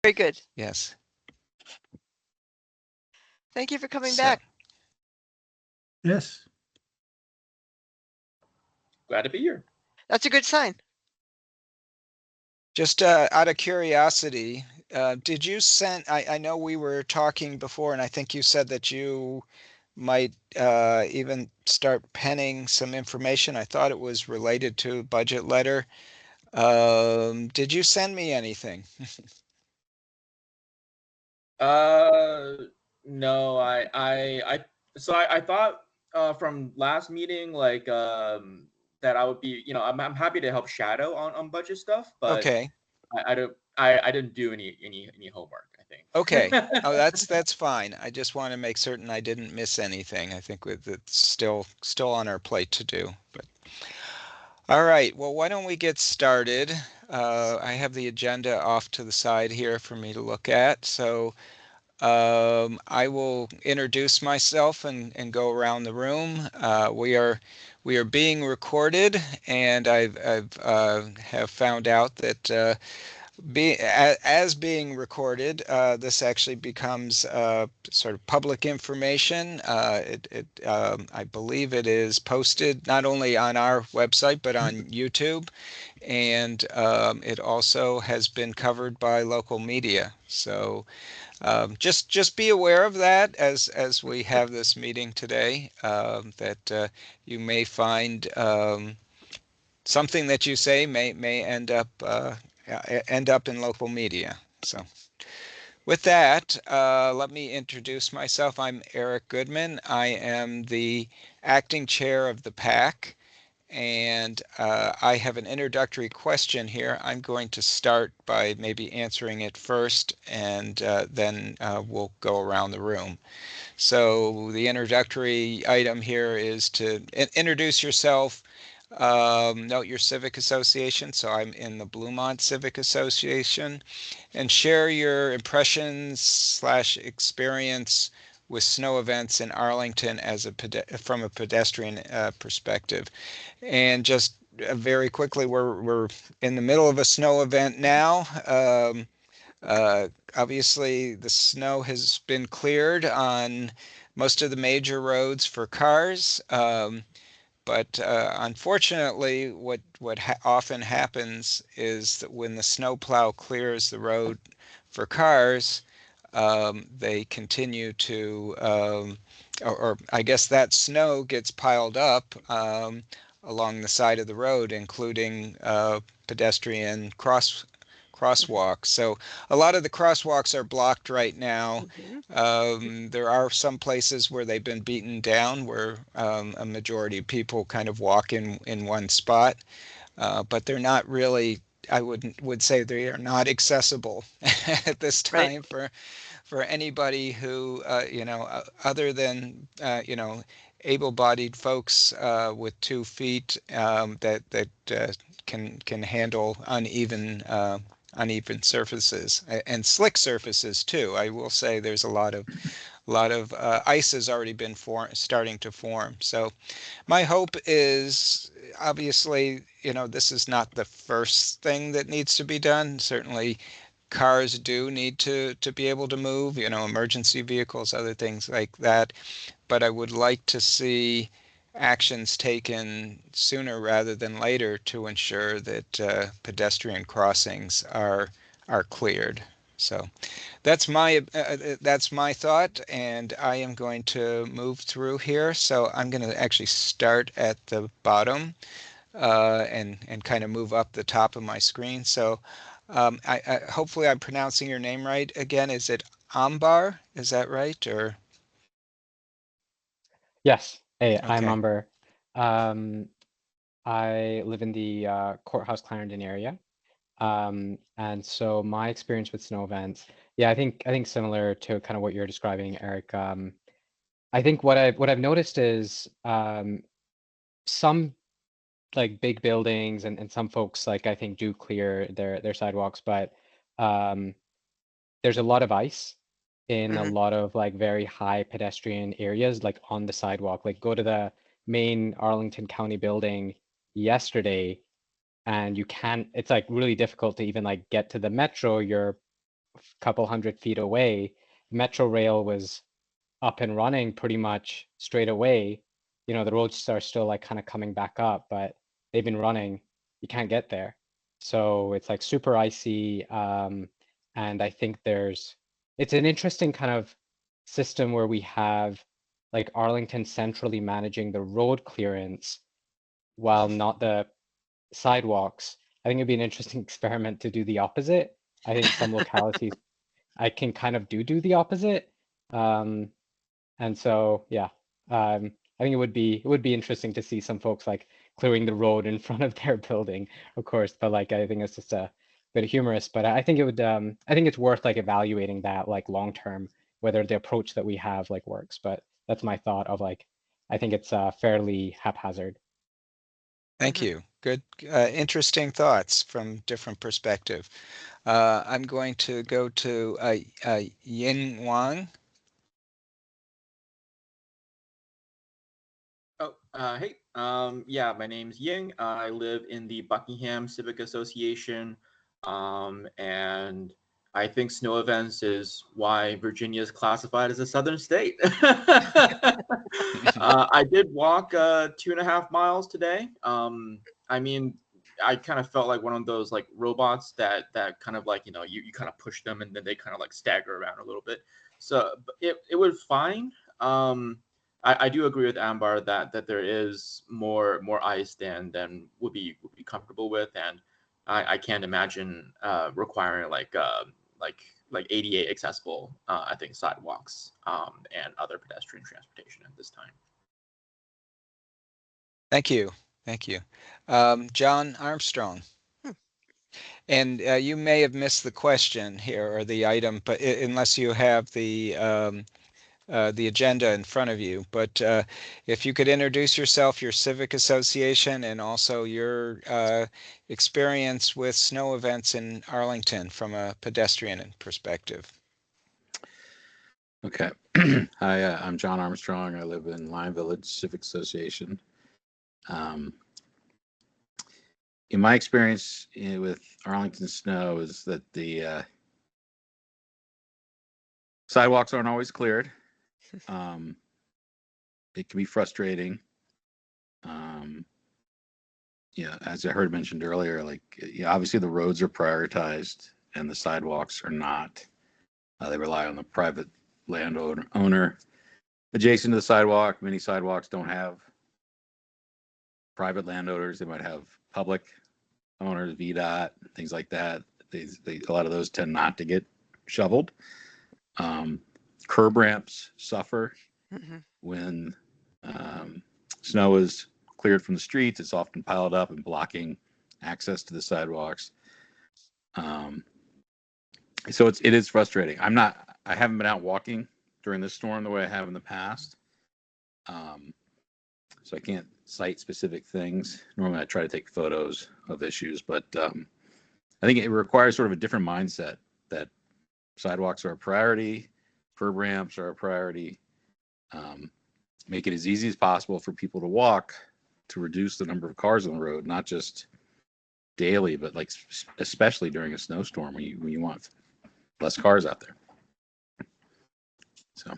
Very good. Yes. Thank you for coming So- back. Yes. Glad to be here. That's a good sign. Just out of curiosity, did you send, I know we were talking before, and I think you said that you might even start penning some information. I thought it was related to a budget letter. Did you send me anything? No, so I thought from last meeting, like that I would be, I'm happy to help shadow on budget stuff, but Okay. I didn't do any homework, I think. Okay. Oh, that's fine. I just want to make certain I didn't miss anything. I think it's still on our plate to do. But all right. Well, why don't we get started? I have the agenda off to the side here for me to look at. So I will introduce myself and go around the room. We are being recorded, and I've have found out that as being recorded, this actually becomes sort of public information. I believe it is posted not only on our website but on YouTube, and it also has been covered by local media. So just be aware of that as we have this meeting today. That you may find something that you say may end up in local media. So with that, let me introduce myself. I'm Eric Goodman. I am the acting chair of the PAC, and I have an introductory question here. I'm going to start by maybe answering it first, and then we'll go around the room. So the introductory item here is to introduce yourself, note your civic association. So I'm in the Bluemont Civic Association, and share your impressions / experience with snow events in Arlington as from a pedestrian perspective. And just very quickly, we're in the middle of a snow event now. Obviously, the snow has been cleared on most of the major roads for cars. But unfortunately, what often happens is that when the snowplow clears the road for cars, they continue to, or I guess that snow gets piled up along the side of the road, including pedestrian crosswalks. So a lot of the crosswalks are blocked right now. There are some places where they've been beaten down, where a majority of people kind of walk in one spot, but they're not really. I would say they are not accessible at this time for anybody who other than able-bodied folks with 2 feet that can handle uneven surfaces and slick surfaces too. I will say there's a lot of ice has already been starting to form. So my hope is, obviously, this is not the first thing that needs to be done. Certainly cars do need to be able to move, emergency vehicles, other things like that. But I would like to see actions taken sooner rather than later to ensure that pedestrian crossings are cleared. So that's my thought, and I am going to move through here. So I'm going to actually start at the bottom and kind of move up the top of my screen. So hopefully I'm pronouncing your name right. Again, is it Ambar? Is that right? Or Yes. Hey, okay. I'm Amber. I live in the Courthouse Clarendon area. And so my experience with snow events, yeah, I think similar to kind of what you're describing, Eric. I think what I've noticed is some like big buildings and some folks, like, I think, do clear their sidewalks, but there's a lot of ice in a lot of like very high pedestrian areas, like on the sidewalk. Like, go to the main Arlington County building yesterday, and you can't, it's like really difficult to even like get to the metro. You're couple 100 feet away, Metro Rail was up and running pretty much straight away. You know, the roads are still like kind of coming back up, but they've been running. You can't get there. So it's like super icy. And I think it's an interesting kind of system where we have like Arlington centrally managing the road clearance while not the sidewalks. I think it'd be an interesting experiment to do the opposite. I think some localities I can kind of do the opposite. And so, yeah, I think it would be interesting to see some folks like clearing the road in front of their building, of course. But like, I think it's just a bit humorous. But I think it would. I think it's worth like evaluating that like long term, whether the approach that we have like works. But that's my thought of like, I think it's fairly haphazard. Thank you. Good, interesting thoughts from different perspective. I'm going to go to Yin Wang. Oh, hey. Yeah, my name's Ying. I live in the Buckingham Civic Association, and I think snow events is why Virginia is classified as a southern state. I did walk 2.5 miles today. I mean, I kind of felt like one of those like robots that kind of like, you know, you kind of push them and then they kind of like stagger around a little bit. So it was fine. I do agree with Ambar that there is more ice than would be comfortable with, and I can't imagine requiring like ADA accessible I think sidewalks and other pedestrian transportation at this time. Thank you. John Armstrong. And you may have missed the question here or the item, but unless you have the agenda in front of you. But if you could introduce yourself, your civic association, and also your experience with snow events in Arlington from a pedestrian perspective. Okay. Hi, I'm John Armstrong. I live in Lime Village Civic Association. In my experience with Arlington snow is that the sidewalks aren't always cleared. It can be frustrating. Yeah, as I heard mentioned earlier, like obviously the roads are prioritized and the sidewalks are not. They rely on the private landowner adjacent to the sidewalk. Many sidewalks don't have private landowners. They might have public owners, VDOT, things like that. A lot of those tend not to get shoveled. Curb ramps suffer when snow is cleared from the streets. It's often piled up and blocking access to the sidewalks. So it is frustrating. I haven't been out walking during this storm the way I have in the past. So I can't cite specific things. Normally I try to take photos of issues, but I think it requires sort of a different mindset that sidewalks are a priority, curb ramps are a priority. Make it as easy as possible for people to walk to reduce the number of cars on the road, not just daily, but like especially during a snowstorm when you want less cars out there. So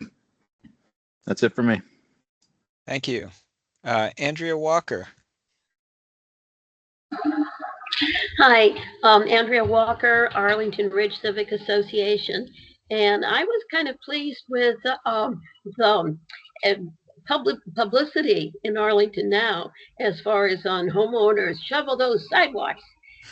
that's it for me. Thank you. Andrea Walker. Hi, Andrea Walker, Arlington Ridge Civic Association. And I was kind of pleased with the publicity in Arlington now, as far as on homeowners shovel those sidewalks.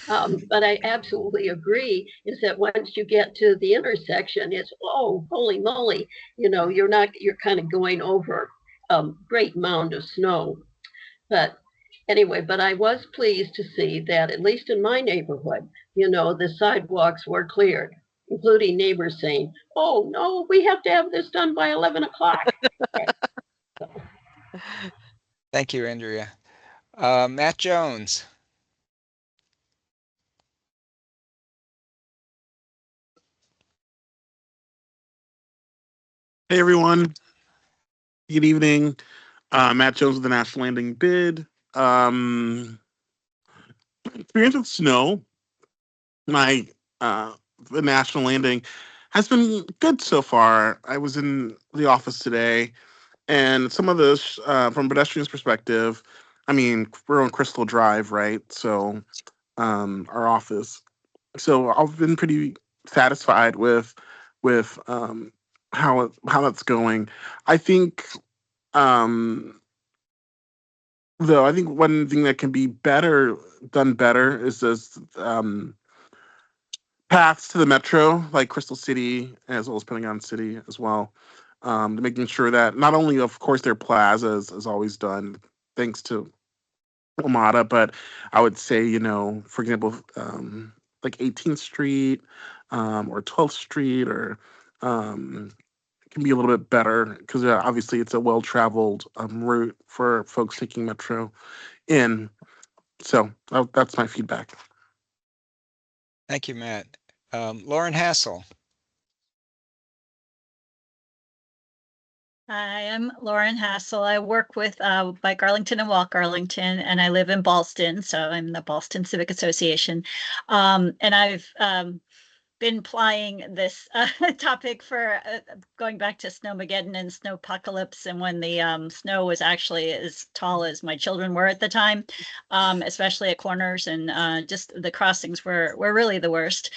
But I absolutely agree is that once you get to the intersection, it's, oh, holy moly, you're kind of going over a great mound of snow. But anyway, but I was pleased to see that at least in my neighborhood, the sidewalks were cleared, including neighbors saying, oh no, we have to have this done by 11 o'clock. Thank you, Andrea. Matt Jones. Hey everyone, good evening. Matt Jones with the National Landing Bid. Experience with snow. The National Landing has been good so far. I was in the office today, and some of this, from pedestrians' perspective, I mean, we're on Crystal Drive, right? So, our office. So I've been pretty satisfied with how that's going. I think, um, though, I think one thing that can be done better is this. Paths to the metro, like Crystal City, as well as Pentagon City as well, to making sure that not only, of course, their plazas is always done thanks to Omada, but I would say, for example, like 18th Street, or 12th Street, or can be a little bit better because obviously it's a well-traveled route for folks taking metro in. So that's my feedback. Thank you, Matt. Lauren Hassel. Hi, I'm Lauren Hassel. I work with Bike Arlington and Walk Arlington, and I live in Ballston, so I'm in the Ballston Civic Association. And I've been plying this topic for going back to Snowmageddon and Snowpocalypse, and when the snow was actually as tall as my children were at the time, especially at corners, and just the crossings were really the worst.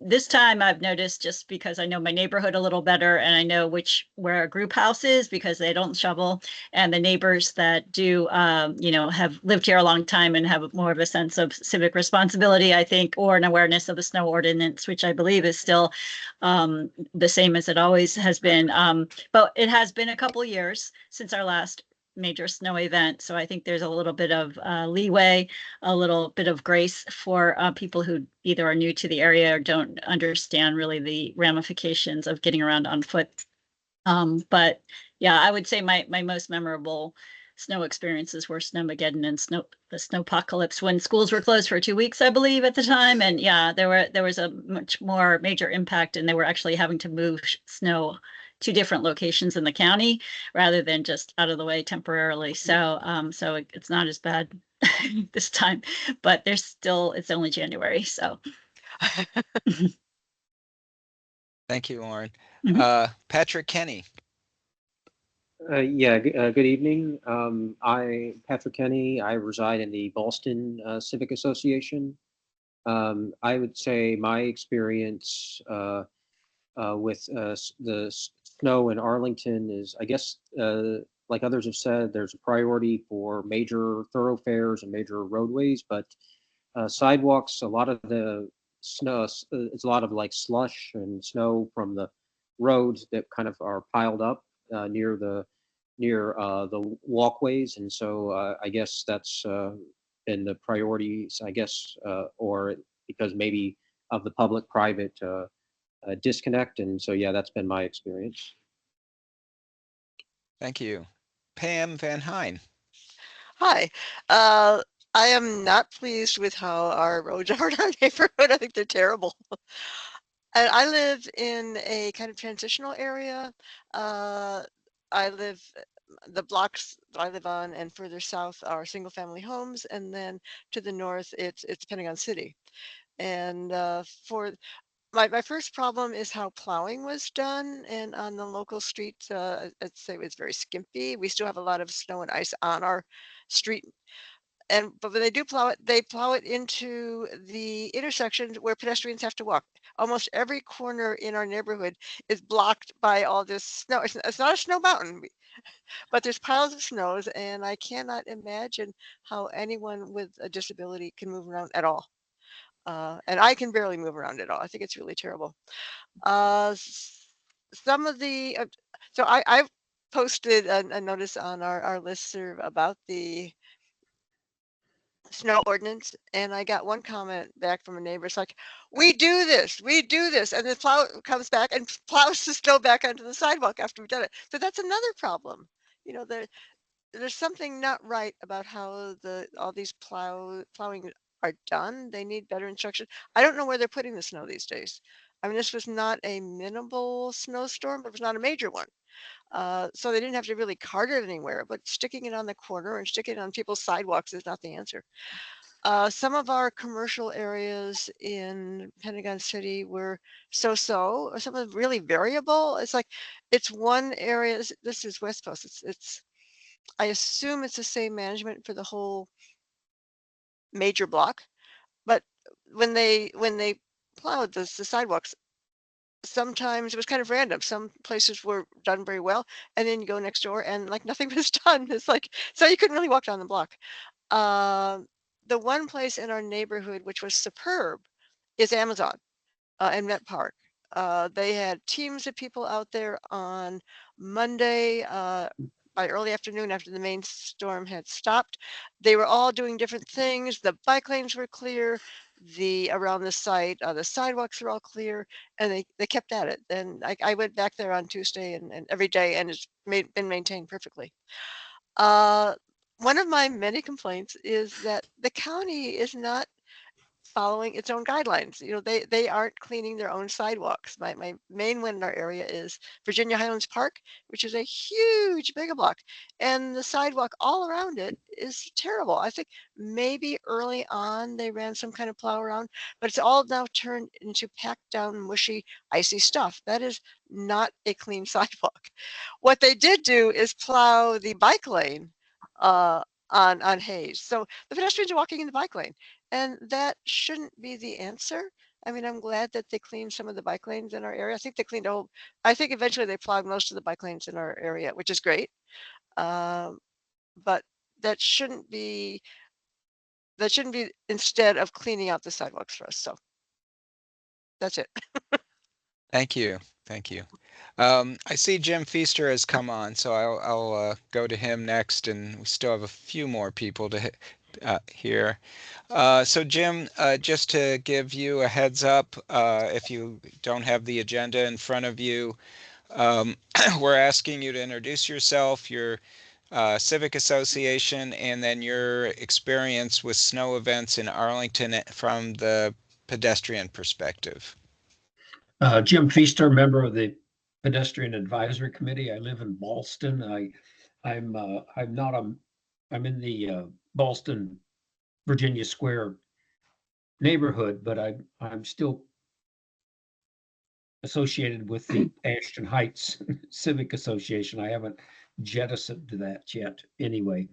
This time I've noticed, just because I know my neighborhood a little better, and I know where a group house is because they don't shovel, and the neighbors that do, have lived here a long time and have more of a sense of civic responsibility, I think, or an awareness of the snow ordinance, which I believe is still the same as it always has been. But it has been a couple years since our last major snow event. So I think there's a little bit of leeway, a little bit of grace for people who either are new to the area or don't understand really the ramifications of getting around on foot. But yeah, I would say my most memorable snow experiences were Snowmageddon and the Snowpocalypse, when schools were closed for 2 weeks, I believe, at the time. And yeah, there was a much more major impact, and they were actually having to move snow to different locations in the county rather than just out of the way temporarily. So it's not as bad this time, but it's only January. So Thank you, Lauren. Mm-hmm. Patrick Kenny. Good evening. Patrick Kenny. I reside in the Ballston Civic Association. I would say my experience with the snow in Arlington is, I guess, like others have said, there's a priority for major thoroughfares and major roadways, but sidewalks, a lot of the snow, it's a lot of like slush and snow from the roads that kind of are piled up near the walkways, and so I guess that's been the priorities, I guess, or because maybe of the public-private disconnect, and so yeah, that's been my experience. Thank you. Pam Van Hine. Hi. I am not pleased with how our roads are in our neighborhood. I think they're terrible. And I live in a kind of transitional area. The blocks that I live on and further south are single family homes, and then to the north it's Pentagon City. And for my first problem is how plowing was done, and on the local streets, I'd say it was very skimpy. We still have a lot of snow and ice on our street, but when they do plow it, they plow it into the intersections where pedestrians have to walk. Almost every corner in our neighborhood is blocked by all this snow. It's not a snow mountain, but there's piles of snows, and I cannot imagine how anyone with a disability can move around at all. And I can barely move around at all. I think it's really terrible. Some of the so I've posted a notice on our listserv about the snow ordinance, and I got one comment back from a neighbor. It's like, we do this, and the plow comes back and plows the snow back onto the sidewalk after we've done it. So that's another problem. There's something not right about how all these plowing are done. They need better instruction. I don't know where they're putting the snow these days. I mean, this was not a minimal snowstorm, but it was not a major one. So they didn't have to really cart it anywhere, but sticking it on the corner and sticking it on people's sidewalks is not the answer. Some of our commercial areas in Pentagon City were so-so, or some of them really variable. It's like, it's one area, this is West Coast. I assume it's the same management for the whole major block, but when they plowed the sidewalks, sometimes it was kind of random. Some places were done very well, and then you go next door and like nothing was done. It's like, so you couldn't really walk down the block. The one place in our neighborhood which was superb is Amazon and Met Park. They had teams of people out there on Monday by early afternoon after the main storm had stopped. They were all doing different things. The bike lanes were clear. Around the site, the sidewalks were all clear, and they kept at it. And I went back there on Tuesday and every day, and it's been maintained perfectly. Uh, One of my many complaints is that the county is not following its own guidelines. You know, they aren't cleaning their own sidewalks. My main one in our area is Virginia Highlands Park, which is a huge mega block, and the sidewalk all around it is terrible. I think maybe early on they ran some kind of plow around, but it's all now turned into packed down, mushy, icy stuff. That is not a clean sidewalk. What they did do is plow the bike lane uh, on Hayes. So the pedestrians are walking in the bike lane. And that shouldn't be the answer. I mean, I'm glad that they cleaned some of the bike lanes in our area. I think they cleaned I think eventually they plowed most of the bike lanes in our area, which is great. But that shouldn't be instead of cleaning out the sidewalks for us. So that's it. Thank you. Thank you. I see Jim Feaster has come on, so I'll go to him next, and we still have a few more people to hear. So Jim, just to give you a heads up, if you don't have the agenda in front of you, we're asking you to introduce yourself, your civic association, and then your experience with snow events in Arlington from the pedestrian perspective. Jim Feaster, member of the Pedestrian Advisory Committee. I live in Ballston. I'm in the Ballston, Virginia Square neighborhood, but I'm still associated with the Ashton Heights Civic Association. I haven't jettisoned that yet. Anyway,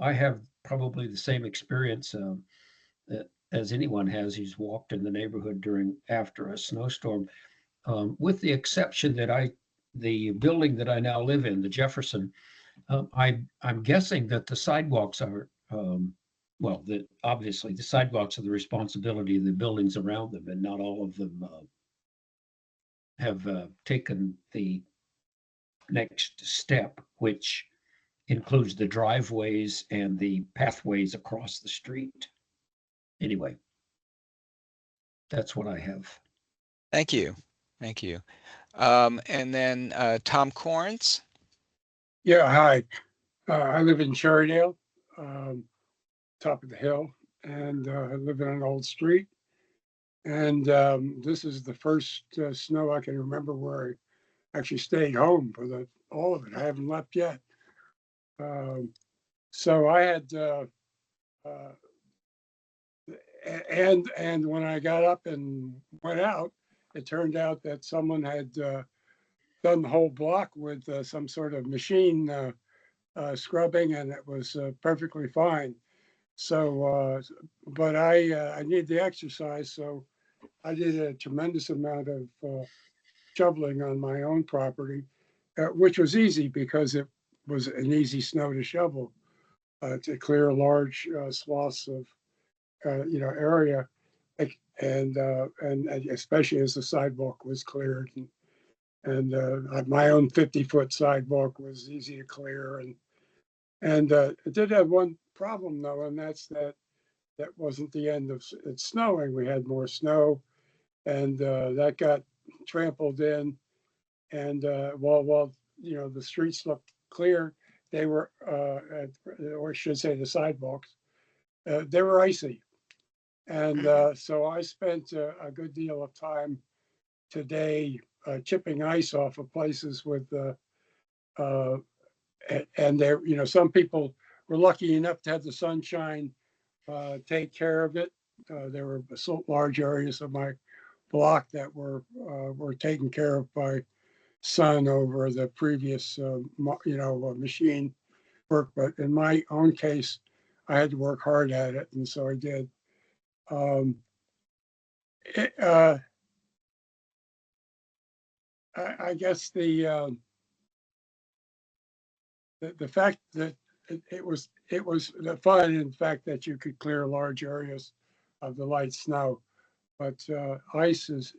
I have probably the same experience as anyone has who's walked in the neighborhood after a snowstorm, with the exception that the building that I now live in, the Jefferson, I'm guessing that the sidewalks are, obviously the sidewalks are the responsibility of the buildings around them, and not all of them have taken the next step, which includes the driveways and the pathways across the street. Anyway, that's what I have. Thank you. Thank you. And then Tom Corns. Yeah, hi. I live in Cherrydale, top of the hill, and I live in an old street. And this is the first snow I can remember where I actually stayed home for all of it. I haven't left yet. So I had, and when I got up and went out, it turned out that someone had done the whole block with some sort of machine scrubbing, and it was perfectly fine. So, but I need the exercise, so I did a tremendous amount of shoveling on my own property, which was easy because it was an easy snow to shovel to clear large swaths of area, and especially as the sidewalk was cleared, and my own 50-foot sidewalk was easy to clear, and it did have one problem though, and that's that wasn't the end of it snowing. We had more snow, and that got trampled in, and while the streets looked clear, they were, or I should say the sidewalks, they were icy. And so I spent a good deal of time today chipping ice off of places with, and there, some people were lucky enough to have the sunshine take care of it. There were so large areas of my block that were taken care of by Sun over the previous, machine work. But in my own case, I had to work hard at it, and so I did. Um, it, I guess the fact that it was the fun in fact that you could clear large areas of the light snow, but ice is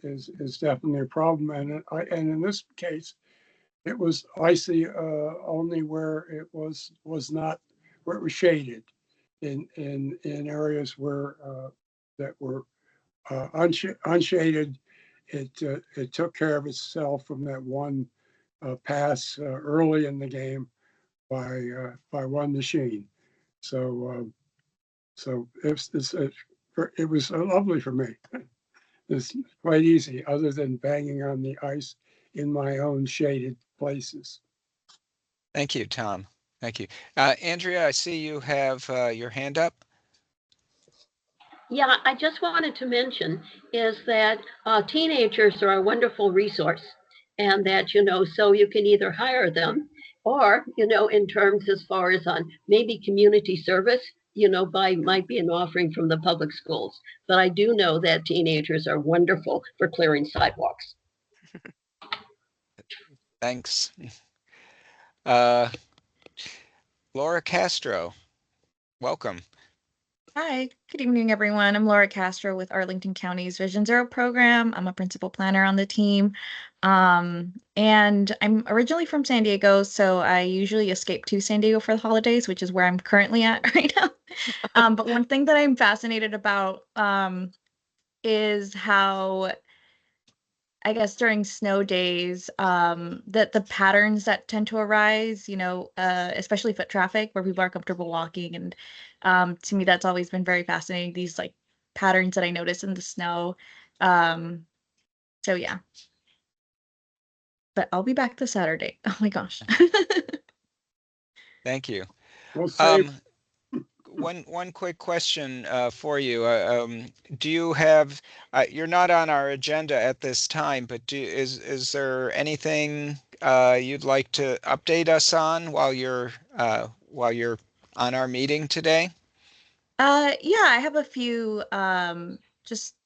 definitely a problem, and in this case, it was icy only where it was not where it was shaded, in areas where that were unshaded. It took care of itself from that one pass early in the game by one machine. So it was lovely for me. It's quite easy, other than banging on the ice in my own shaded places. Thank you, Tom. Thank you. Andrea, I see you have your hand up. Yeah, I just wanted to mention is that teenagers are a wonderful resource, and that, so you can either hire them or, in terms as far as on maybe community service, might be an offering from the public schools. But I do know that teenagers are wonderful for clearing sidewalks. Thanks. Laura Castro, welcome. Hi, good evening, everyone. I'm Laura Castro with Arlington County's Vision Zero program. I'm a principal planner on the team. And I'm originally from San Diego, so I usually escape to San Diego for the holidays, which is where I'm currently at right now. But one thing that I'm fascinated about is how, I guess, during snow days, that the patterns that tend to arise, especially foot traffic where people are comfortable walking. And to me, that's always been very fascinating, these like patterns that I notice in the snow. So yeah. But I'll be back this Saturday. Oh my gosh. Thank you. Well, safe. One quick question for you. Do you have? You're not on our agenda at this time, but is there anything you'd like to update us on while you're on our meeting today? Yeah, I have a few just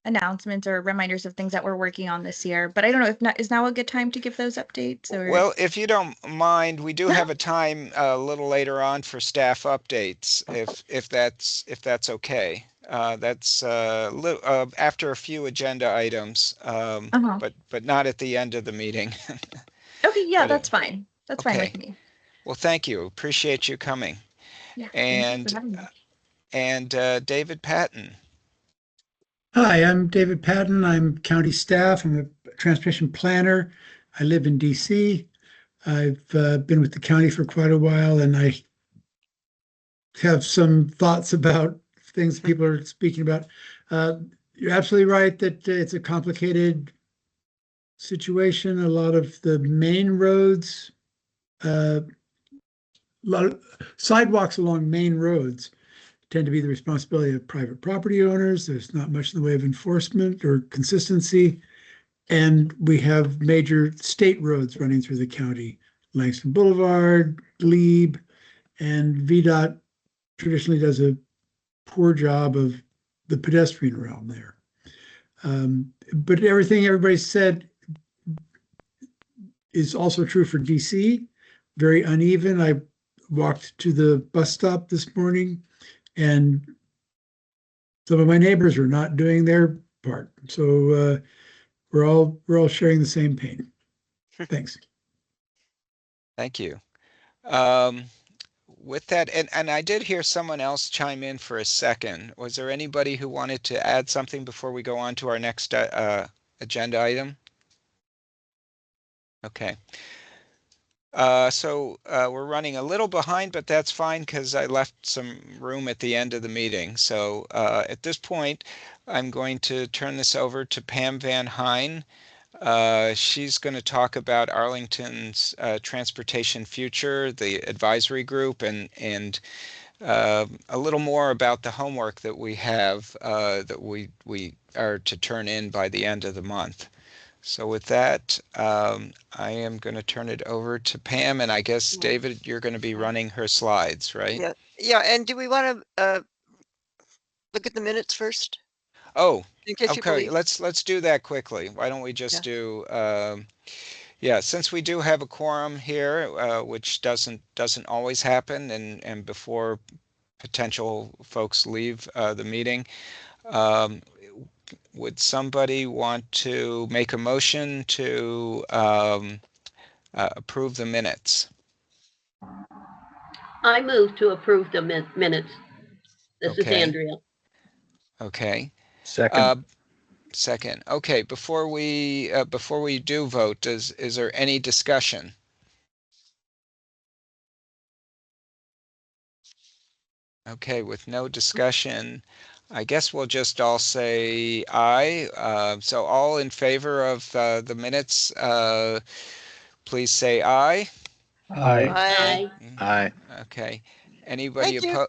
announcements or reminders of things that we're working on this year, but I don't know if is now a good time to give those updates or. Well, if you don't mind, we do have a time a little later on for staff updates, if that's okay. That's after a few agenda items, but not at the end of the meeting. Okay, yeah, But that's fine. That's fine okay. with me. Well, thank you. Appreciate you coming. Yeah, thank you for And having me. David Patton. Hi, I'm David Patton. I'm county staff. I'm a transportation planner. I live in DC. I've been with the county for quite a while, and I have some thoughts about things people are speaking about. You're absolutely right that it's a complicated situation. A lot of the main roads, a lot of sidewalks along main roads tend to be the responsibility of private property owners. There's not much in the way of enforcement or consistency. And we have major state roads running through the county, Langston Boulevard, Glebe, and VDOT traditionally does a poor job of the pedestrian realm there. But everything everybody said is also true for DC. Very uneven. I walked to the bus stop this morning, and some of my neighbors are not doing their part. So we're all sharing the same pain. Thanks. Thank you. With that, and I did hear someone else chime in for a second. Was there anybody who wanted to add something before we go on to our next agenda item? Okay. So we're running a little behind, but that's fine because I left some room at the end of the meeting. So at this point, I'm going to turn this over to Pam Van Hine. She's going to talk about Arlington's transportation future, the advisory group, and a little more about the homework that we have that we are to turn in by the end of the month. So with that, I am going to turn it over to Pam, and I guess, David, you're going to be running her slides, right? Yeah. Yeah. And do we want to look at the minutes first? Oh, In case people okay. leave? Let's do that quickly. Why don't we just do yeah, since we do have a quorum here, which doesn't always happen, and before potential folks leave the meeting, would somebody want to make a motion to approve the minutes? I move to approve the minutes. This is Okay. Andrea. Okay. Second. Second. Okay. Before we do vote, is there any discussion? Okay. With no discussion, I guess we'll just all say aye. So all in favor of the minutes, please say aye. Aye. Aye. Aye. Okay. Anybody Thank you.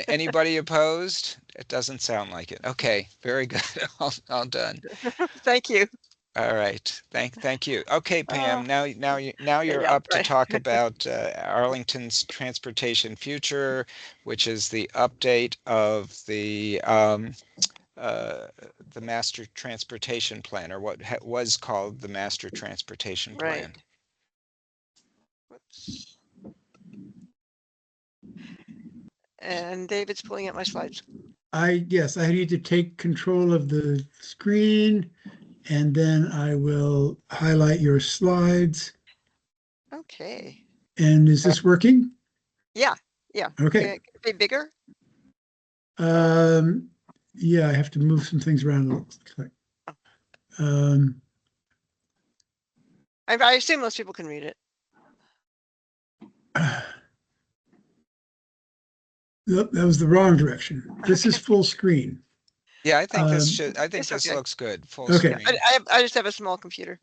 anybody opposed? It doesn't sound like it. Okay, very good. All done. Thank you. All right. Thank you. Okay, Pam. Now you're yeah, up to right. talk about Arlington's transportation future, which is the update of the master transportation plan, or what was called the master transportation plan. Right. Whoops. And David's pulling up my slides. Yes, I need to take control of the screen and then I will highlight your slides. Okay. And is this working? Yeah. Yeah. Okay. Can it be bigger? Yeah, I have to move some things around. I assume most people can read it. Nope, that was the wrong direction. This is full screen. Yeah, I think this okay. looks good. Full Okay. screen. I just have a small computer.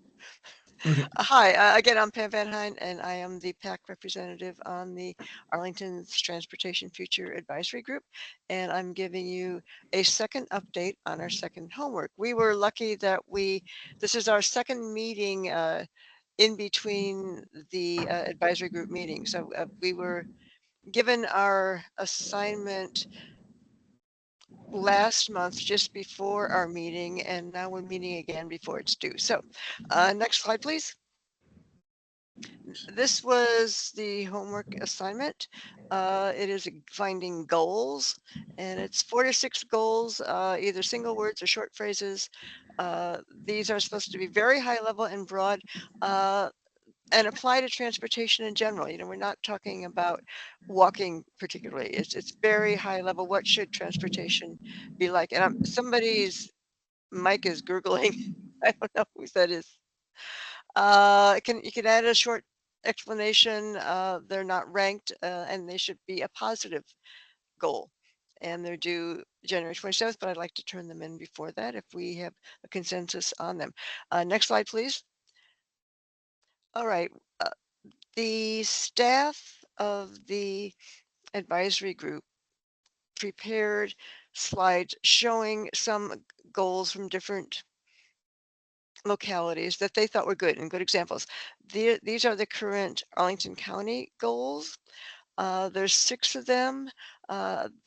Okay. Hi, again, I'm Pam Van Hine, and I am the PAC representative on the Arlington's Transportation Future Advisory Group, and I'm giving you a second update on our second homework. We were lucky that this is our second meeting in between the advisory group meeting. So we were given our assignment last month just before our meeting, and now we're meeting again before it's due. So next slide, please. This was the homework assignment. It is finding goals, and it's 4 to 6 goals, either single words or short phrases. These are supposed to be very high level and broad, and apply to transportation in general. You know, we're not talking about walking particularly. It's very high level. What should transportation be like? And somebody's mic is gurgling. I don't know who that is. You can add a short explanation. They're not ranked, and they should be a positive goal. And they're due January 27th, but I'd like to turn them in before that if we have a consensus on them. Next slide, please. All right. The staff of the advisory group prepared slides showing some goals from different localities that they thought were good and good examples. These are the current Arlington County goals. There's 6 of them.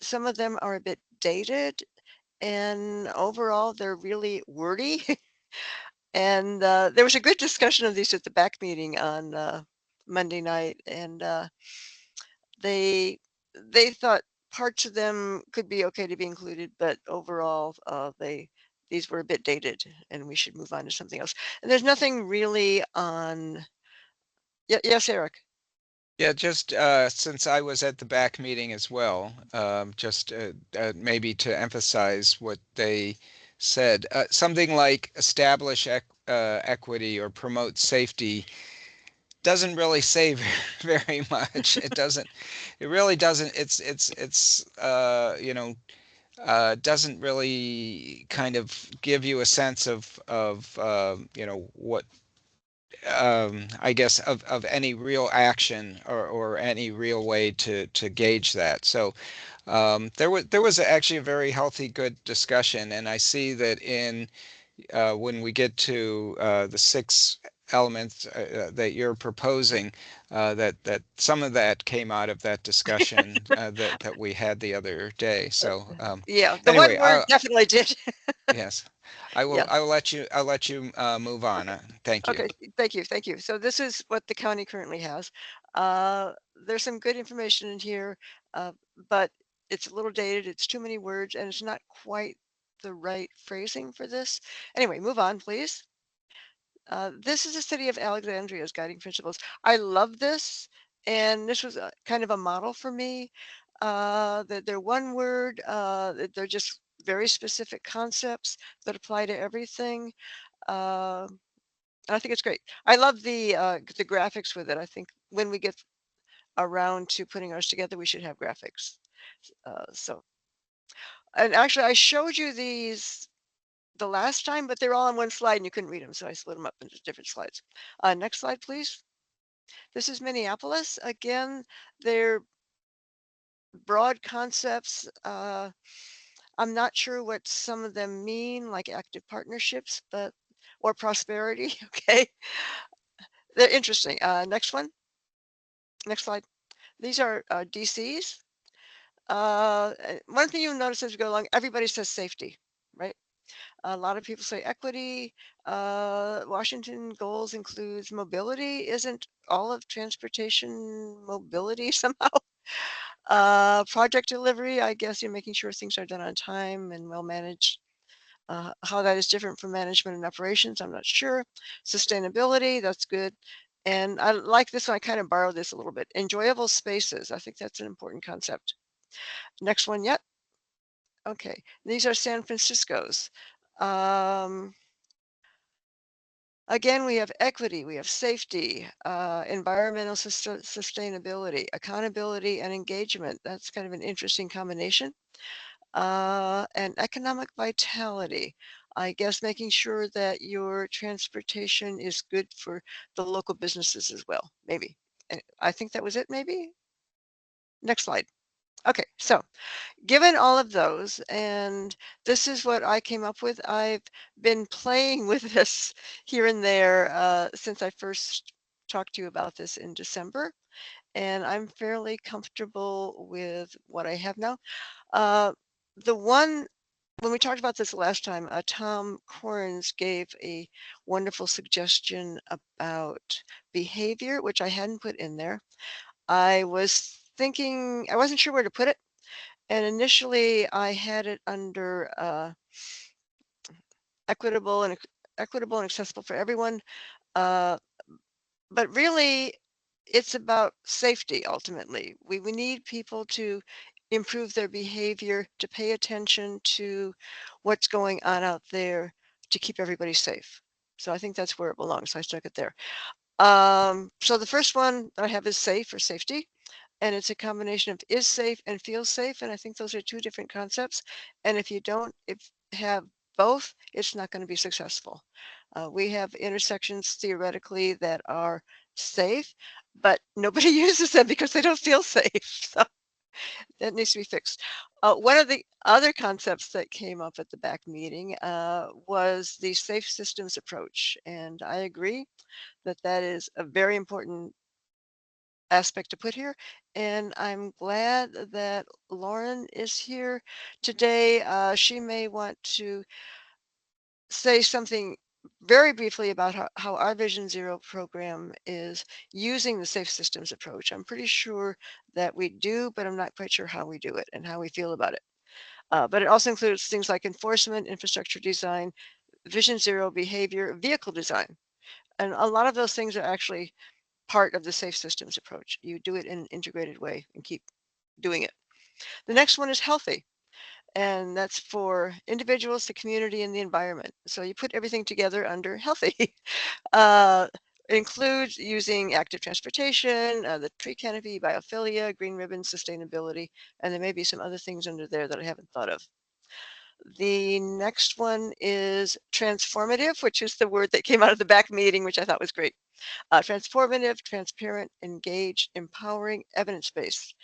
Some of them are a bit dated, and overall they're really wordy. And there was a good discussion of these at the back meeting on Monday night, and they thought parts of them could be okay to be included, but overall these were a bit dated and we should move on to something else. And there's nothing really on. Yes, Eric. Yeah, just since I was at the back meeting as well, just maybe to emphasize what they said, something like establish equity or promote safety doesn't really say very much. It really doesn't. It's doesn't really kind of give you a sense of what I guess of any real action or any real way to gauge that. So there was actually a very healthy, good discussion, and I see that in when we get to the 6 elements that you're proposing, that some of that came out of that discussion that we had the other day. So Yeah, the anyway, one word definitely did. yes, I will. Yeah. I will let you. I'll let you move on. Thank you. Okay, thank you. So this is what the county currently has. There's some good information in here, but it's a little dated. It's too many words, and it's not quite the right phrasing for this. Anyway, move on, please. This is the city of Alexandria's guiding principles. I love this, and this was kind of a model for me. That they're one word. They're just very specific concepts that apply to everything. Uh, and I think it's great. I love the graphics with it. I think when we get around to putting ours together, we should have graphics. So, and actually, I showed you these the last time, but they're all on one slide and you couldn't read them, so I split them up into different slides. Next slide, please. This is Minneapolis. Again, they're broad concepts. I'm not sure what some of them mean, like active partnerships, but or prosperity. Okay, they're interesting. Next one. Next slide. These are DCs. One thing you'll notice as we go along, everybody says safety, right? A lot of people say equity. Washington goals includes mobility. Isn't all of transportation mobility somehow? Project delivery, I guess you're making sure things are done on time and well managed. How that is different from management and operations, I'm not sure. Sustainability, that's good. And I like this one, I kind of borrowed this a little bit. Enjoyable spaces, I think that's an important concept. Next one yet? Okay, these are San Francisco's. Um, Again, we have equity, we have safety, environmental sustainability, accountability, and engagement. That's kind of an interesting combination. And economic vitality. I guess making sure that your transportation is good for the local businesses as well, maybe. I think that was it, maybe? Next slide. Okay, so given all of those, and this is what I came up with, I've been playing with this here and there since I first talked to you about this in December, and I'm fairly comfortable with what I have now. Uh, the one, when we talked about this last time, Tom Corns gave a wonderful suggestion about behavior, which I hadn't put in there. I was thinking, I wasn't sure where to put it. And initially, I had it under equitable and equitable and accessible for everyone. Uh, but really, it's about safety ultimately. We need people to improve their behavior, to pay attention to what's going on out there to keep everybody safe. So I think that's where it belongs. So I stuck it there. So the first one that I have is safe or safety. And it's a combination of is safe and feels safe. And I think those are two different concepts. And if you don't have both, it's not going to be successful. We have intersections theoretically that are safe, but nobody uses them because they don't feel safe. So that needs to be fixed. One of the other concepts that came up at the back meeting was the safe systems approach. And I agree that that is a very important aspect to put here. And I'm glad that Lauren is here today. She may want to say something very briefly about how our Vision Zero program is using the safe systems approach. I'm pretty sure that we do, but I'm not quite sure how we do it and how we feel about it. But it also includes things like enforcement, infrastructure design, Vision Zero behavior, vehicle design. And a lot of those things are actually part of the safe systems approach. You do it in an integrated way and keep doing it. The next one is healthy, and that's for individuals, the community, and the environment. So you put everything together under healthy. uh, it includes using active transportation, the tree canopy, biophilia, green ribbon, sustainability, and there may be some other things under there that I haven't thought of. The next one is transformative, which is the word that came out of the back meeting, which I thought was great. Transformative, transparent, engaged, empowering, evidence-based.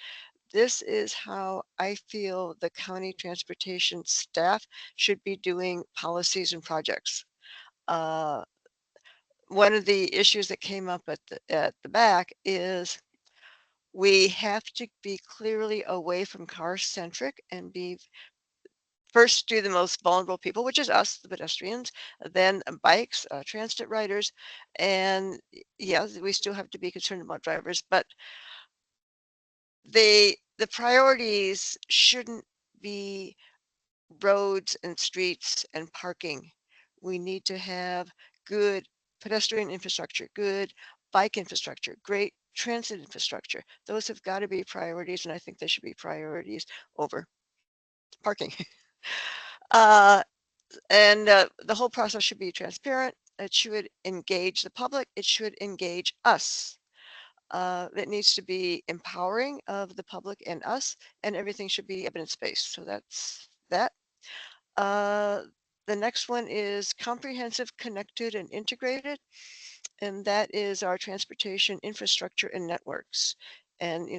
This is how I feel the county transportation staff should be doing policies and projects. One of the issues that came up at the back is we have to be clearly away from car-centric and be first do the most vulnerable people, which is us, the pedestrians, then bikes, transit riders, and yes, we still have to be concerned about drivers, but the priorities shouldn't be roads and streets and parking. We need to have good pedestrian infrastructure, good bike infrastructure, great transit infrastructure. Those have got to be priorities, and I think they should be priorities over parking. uh, and the whole process should be transparent. It should engage the public. It should engage us. It needs to be empowering of the public and us, and everything should be evidence-based. So that's that. Uh, the next one is comprehensive, connected, and integrated, and that is our transportation infrastructure and networks. And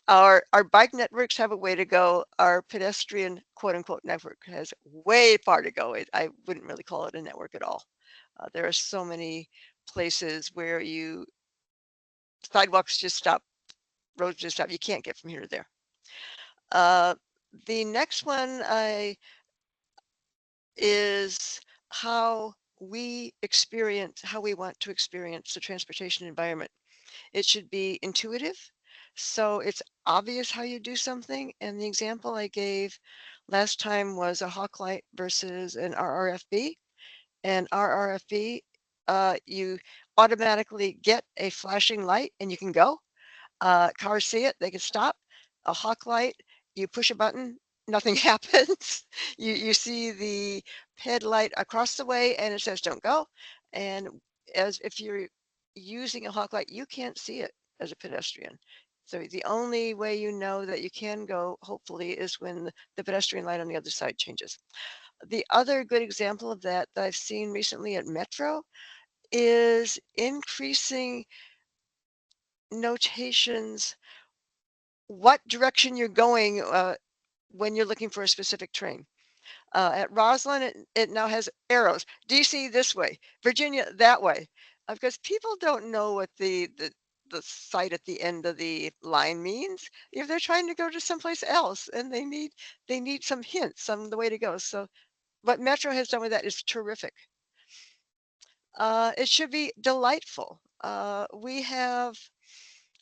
our bike networks have a way to go. Our pedestrian quote unquote network has way far to go. I wouldn't really call it a network at all. There are so many places where sidewalks just stop, roads just stop. You can't get from here to there. Uh, the next one is how how we want to experience the transportation environment. It should be intuitive. So it's obvious how you do something. And the example I gave last time was a hawk light versus an RRFB. And RRFB, you automatically get a flashing light and you can go. Cars see it, they can stop. A hawk light, you push a button, nothing happens. You see the headlight across the way and it says don't go. And as if you're using a hawk light, you can't see it as a pedestrian. So the only way you know that you can go, hopefully, is when the pedestrian light on the other side changes. The other good example of that I've seen recently at Metro is increasing notations what direction you're going when you're looking for a specific train. At Roslyn, it now has arrows. DC this way, Virginia that way, because people don't know what the site at the end of the line means if they're trying to go to someplace else, and they need some hints on the way to go. So what Metro has done with that is terrific. It should be delightful. We have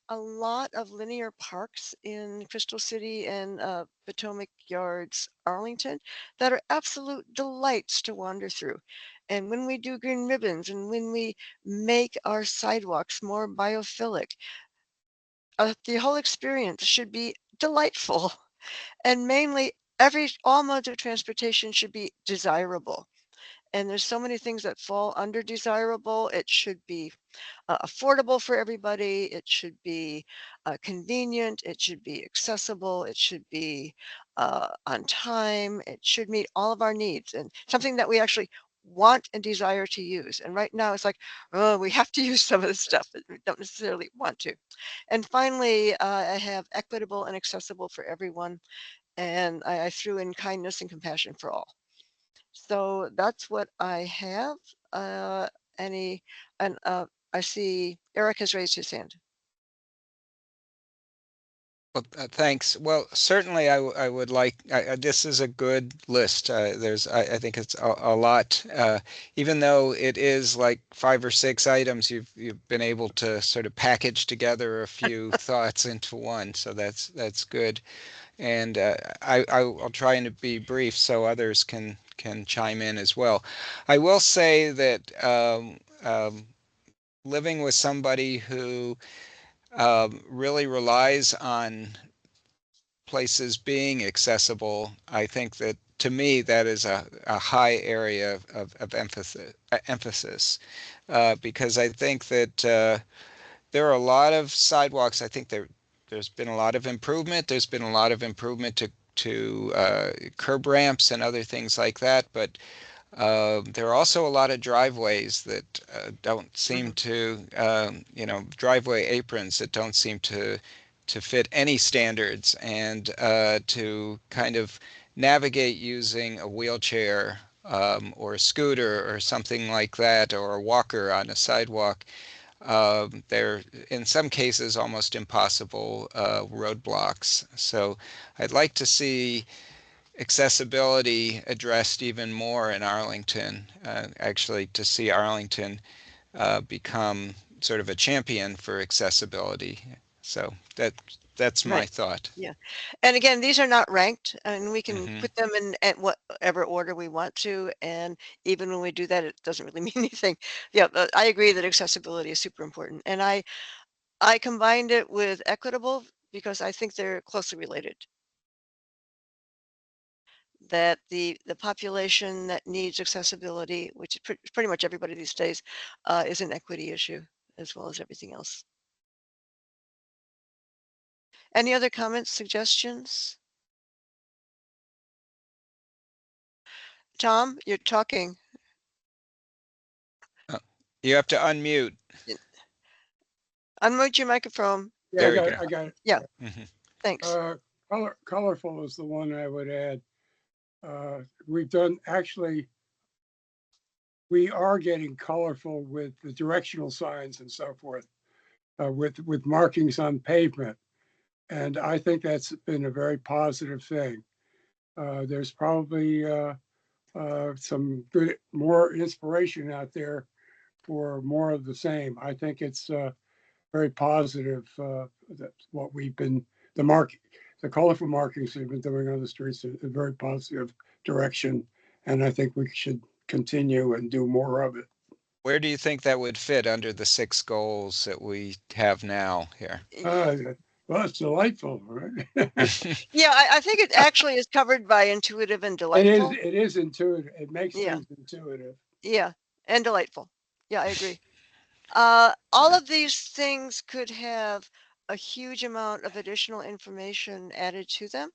a lot of linear parks in Crystal City and Potomac Yards, Arlington, that are absolute delights to wander through. And when we do green ribbons and when we make our sidewalks more biophilic, the whole experience should be delightful. And mainly, all modes of transportation should be desirable. And there's so many things that fall under desirable. It should be affordable for everybody. It should be convenient. It should be accessible. It should be on time. It should meet all of our needs and something that we actually want and desire to use. And right now it's like, oh, we have to use some of this stuff, but we don't necessarily want to. And finally, I have equitable and accessible for everyone. And I threw in kindness and compassion for all. So that's what I have. Any, and I see Eric has raised his hand. Well, thanks. Well, certainly I would like, this is a good list. I think it's a lot, even though it is like 5 or 6 items, you've been able to sort of package together a few thoughts into one. So that's good. And I'll try and be brief so others can chime in as well. I will say that living with somebody who really relies on places being accessible, I think that to me that is a high area of emphasis because I think that there are a lot of sidewalks. I think there's been a lot of improvement. There's been a lot of improvement curb ramps and other things like that, but there are also a lot of driveways that don't seem to, driveway aprons that don't seem to fit any standards, and to kind of navigate using a wheelchair or a scooter or something like that, or a walker on a sidewalk. They're in some cases almost impossible roadblocks. So I'd like to see accessibility addressed even more in Arlington, actually to see Arlington become sort of a champion for accessibility. So that's my Right. thought. Yeah. And again, these are not ranked, and we can Mhm. put them in at whatever order we want to. And even when we do that, it doesn't really mean anything. Yeah, I agree that accessibility is super important. And I combined it with equitable because I think they're closely related. That the population that needs accessibility, which is pretty much everybody these days, is an equity issue as well as everything else. Any other comments, suggestions? Tom, you're talking. You have to unmute. Unmute your microphone. Yeah, There you go. I got it. Yeah, Mhm. thanks. Colorful is the one I would add. We've done, actually, we are getting colorful with the directional signs and so forth, with markings on pavement. And I think that's been a very positive thing. There's probably some good, more inspiration out there for more of the same. I think it's very positive, that what we've been, the colorful markings we've been doing on the streets is a very positive direction. And I think we should continue and do more of it. Where do you think that would fit under the 6 goals that we have now here? Well, it's delightful, right? Yeah, I think it actually is covered by intuitive and It delightful. is intuitive. It makes Yeah. things intuitive. Yeah, and delightful. Yeah, I agree. All of these things could have a huge amount of additional information added to them.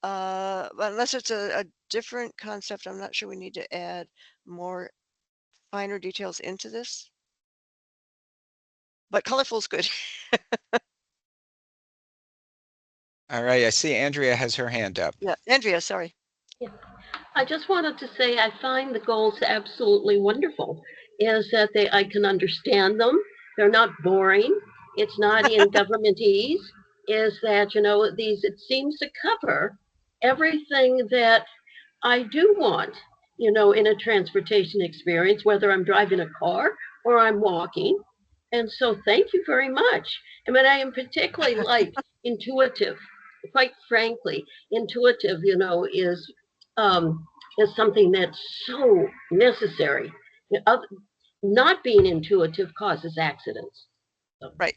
But unless it's a different concept, I'm not sure we need to add more finer details into this. But colorful is good. All right, I see Andrea has her hand up. Yeah, Andrea, sorry. Yeah. I just wanted to say I find the goals absolutely wonderful. Is that I can understand them. They're not boring. It's not in governmentese. Is that it seems to cover everything that I do want, in a transportation experience, whether I'm driving a car or I'm walking. And so thank you very much. I mean, I am particularly like intuitive. Quite frankly, intuitive, is something that's so necessary. Not being intuitive causes accidents. So. Right,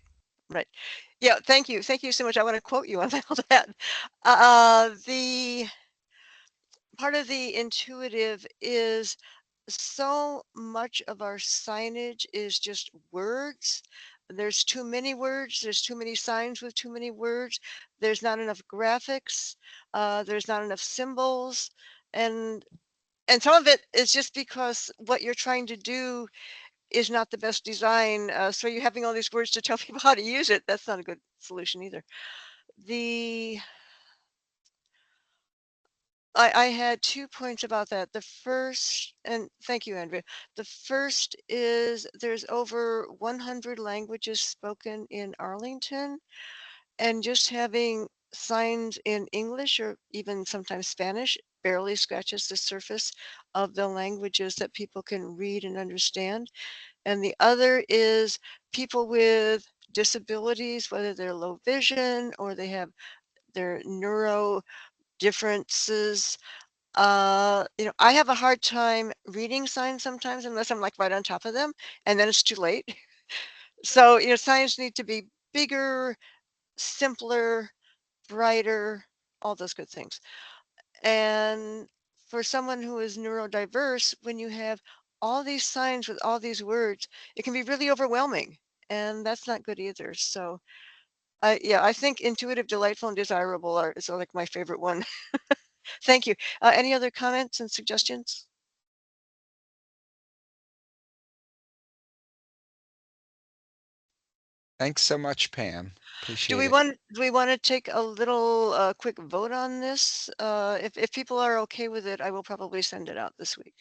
right. Yeah, thank you. Thank you so much. I want to quote you on that. The part of the intuitive is so much of our signage is just words. There's too many words. There's too many signs with too many words. There's not enough graphics. There's not enough symbols, and some of it is just because what you're trying to do is not the best design. So you're having all these words to tell people how to use it. That's not a good solution either. The I had 2 points about that. The first, and thank you, Andrea. The first is there's over 100 languages spoken in Arlington, and just having signs in English or even sometimes Spanish barely scratches the surface of the languages that people can read and understand. And the other is people with disabilities, whether they're low vision or they have their neuro differences. I have a hard time reading signs sometimes unless I'm like right on top of them, and then it's too late. So, signs need to be bigger, simpler, brighter, all those good things. And for someone who is neurodiverse, when you have all these signs with all these words, it can be really overwhelming, and that's not good either. So, Yeah, I think intuitive, delightful, and desirable is like my favorite one. Thank you. Any other comments and suggestions? Thanks so much, Pam. Do Appreciate we it. want to take a little quick vote on this? If people are okay with it, I will probably send it out this week.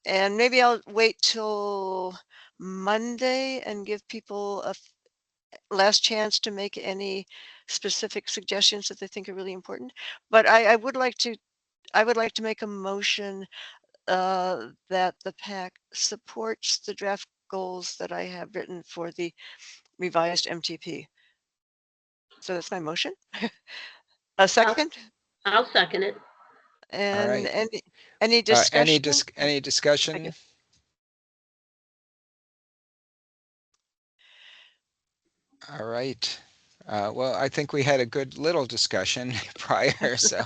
And maybe I'll wait till Monday and give people a last chance to make any specific suggestions that they think are really important. But I would like to make a motion that the PAC supports the draft goals that I have written for the revised MTP. So that's my motion. A second? I'll second it. All And right. any discussion? Any discussion? All right. Well, I think we had a good little discussion prior, so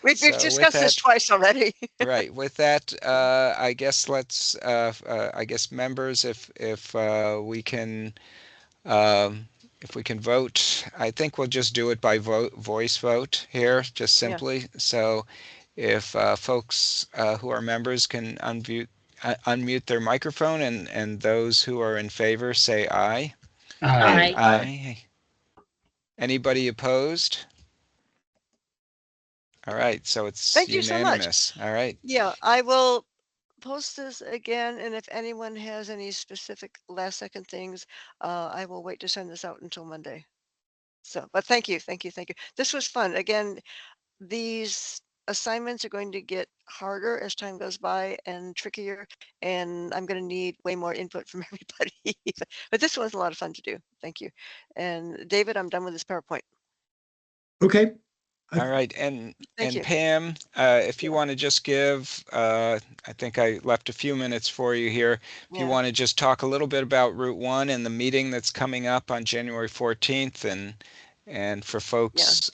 We've so with discussed this that, twice already. right. With that, I guess let's, I guess members, if we can, if we can vote, I think we'll just do it by voice vote here, just Yeah. simply. So if folks who are members can unmute their microphone, and those who are in favor say aye. Aye. Aye. Anybody opposed? All right, so it's Thank you so much. unanimous. All right. Yeah, I will post this again, and if anyone has any specific last second things, I will wait to send this out until Monday. So, but thank you. This was fun. Again, these assignments are going to get harder as time goes by and trickier, and I'm going to need way more input from everybody. But this was a lot of fun to do. Thank you. And David, I'm done with this PowerPoint. Okay. All right, and Thank you. Pam, if you want to just give, I think I left a few minutes for you here. If you Yeah. want to just talk a little bit about Route 1 and the meeting that's coming up on January 14th, and for folks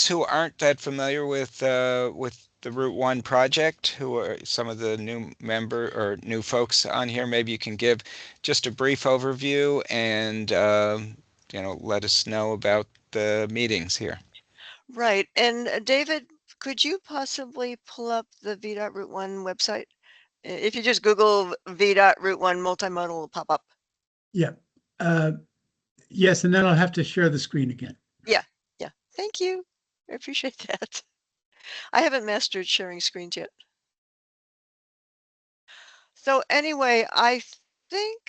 who aren't that familiar with the Route 1 project, who are some of the new new folks on here, maybe you can give just a brief overview and let us know about the meetings here. Right. And David, could you possibly pull up the VDOT Route 1 website? If you just Google VDOT Route 1 multimodal, will pop up. Yeah. Yes, and then I'll have to share the screen again. Yeah. Thank you. I appreciate that. I haven't mastered sharing screens yet. So anyway, I think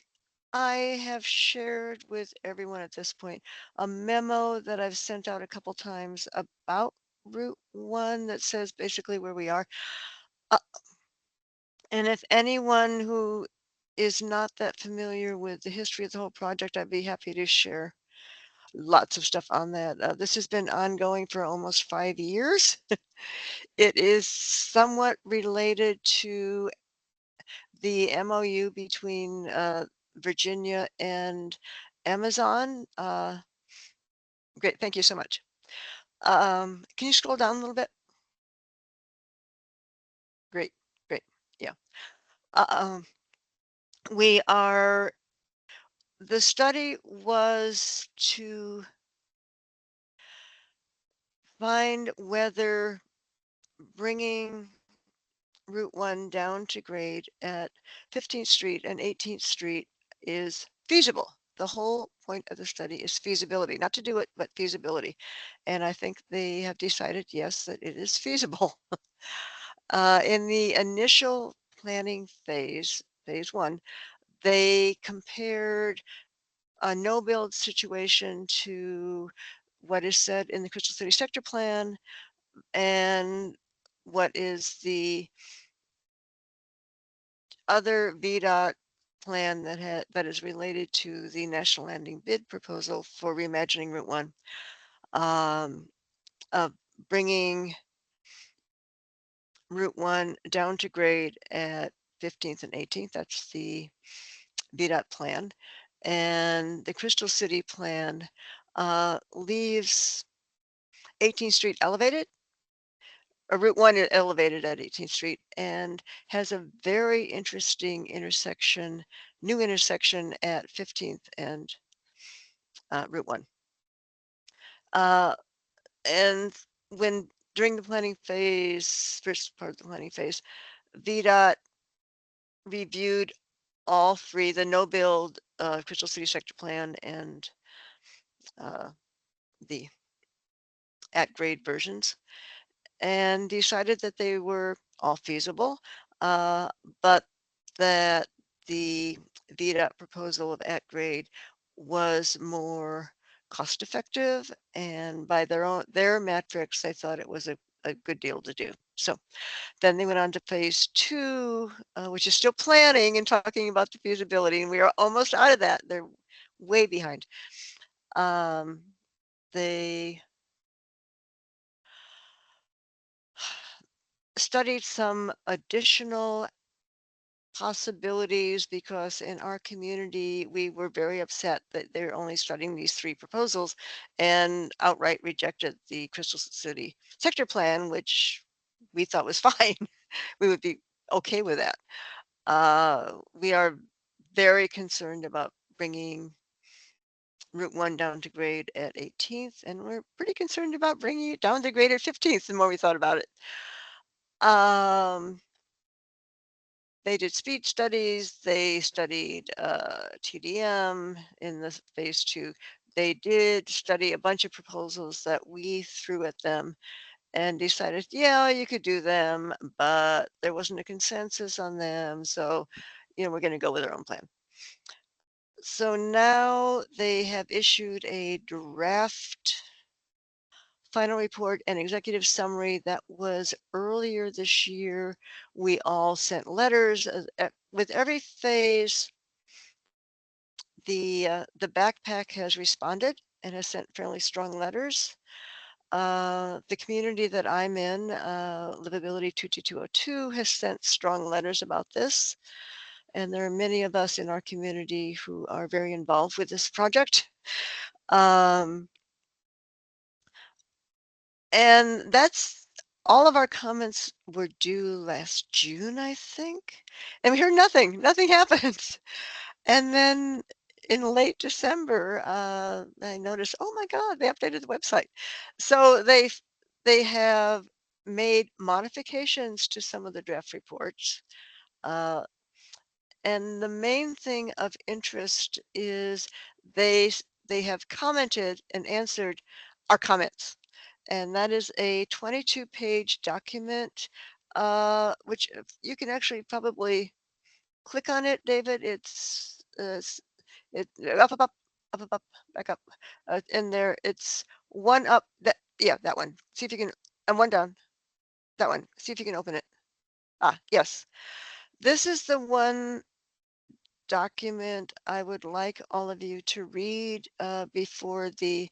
I have shared with everyone at this point a memo that I've sent out a couple times about Route 1 that says basically where we are. And if anyone who is not that familiar with the history of the whole project, I'd be happy to share lots of stuff on that. This has been ongoing for almost 5 years. It is somewhat related to the MOU between Virginia and Amazon. Great, thank you so much. Can you scroll down a little bit? Great, yeah. The study was to find whether bringing Route 1 down to grade at 15th Street and 18th Street is feasible. The whole point of the study is feasibility, not to do it, but feasibility. And I think they have decided, yes, that it is feasible. In the initial planning phase 1, they compared a no-build situation to what is said in the Crystal City Sector Plan and what is the other VDOT plan that is related to the National Landing bid proposal for reimagining Route 1. Bringing Route 1 down to grade at 15th and 18th, that's the VDOT plan. And the Crystal City plan leaves 18th Street elevated, Route 1 is elevated at 18th Street and has a very interesting intersection, new intersection at 15th and Route 1. And during the planning phase, first part of the planning phase, VDOT reviewed all three, the no-build Crystal City Sector Plan and the at-grade versions, and decided that they were all feasible, but that the VDOT proposal of at-grade was more cost-effective, and by their metrics, they thought it was a good deal to do. So then they went on to phase 2, which is still planning and talking about the feasibility, and we are almost out of that. They're way behind. They studied some additional possibilities because in our community, we were very upset that they're only studying these 3 proposals and outright rejected the Crystal City Sector Plan, which we thought was fine. We would be okay with that. We are very concerned about bringing Route 1 down to grade at 18th, and we're pretty concerned about bringing it down to grade at 15th the more we thought about it. They did speed studies, they studied TDM in the phase 2. They did study a bunch of proposals that we threw at them and decided, yeah, you could do them, but there wasn't a consensus on them. So, we're going to go with our own plan. So now they have issued a draft final report and executive summary that was earlier this year. We all sent letters with every phase. The backpack has responded and has sent fairly strong letters. The community that I'm in, Livability 22202, has sent strong letters about this. And there are many of us in our community who are very involved with this project. And that's all of our comments were due last June, I think. And we heard nothing. Nothing happened. And then in late December, I noticed, oh my God, they updated the website. So they have made modifications to some of the draft reports. And the main thing of interest is they have commented and answered our comments. And that is a 22-page document, which you can actually probably click on it, David. It's up, up, up, up, up, up, back up. In there, it's one up. That one. See if you can, and one down. That one. See if you can open it. Yes. This is the one document I would like all of you to read before the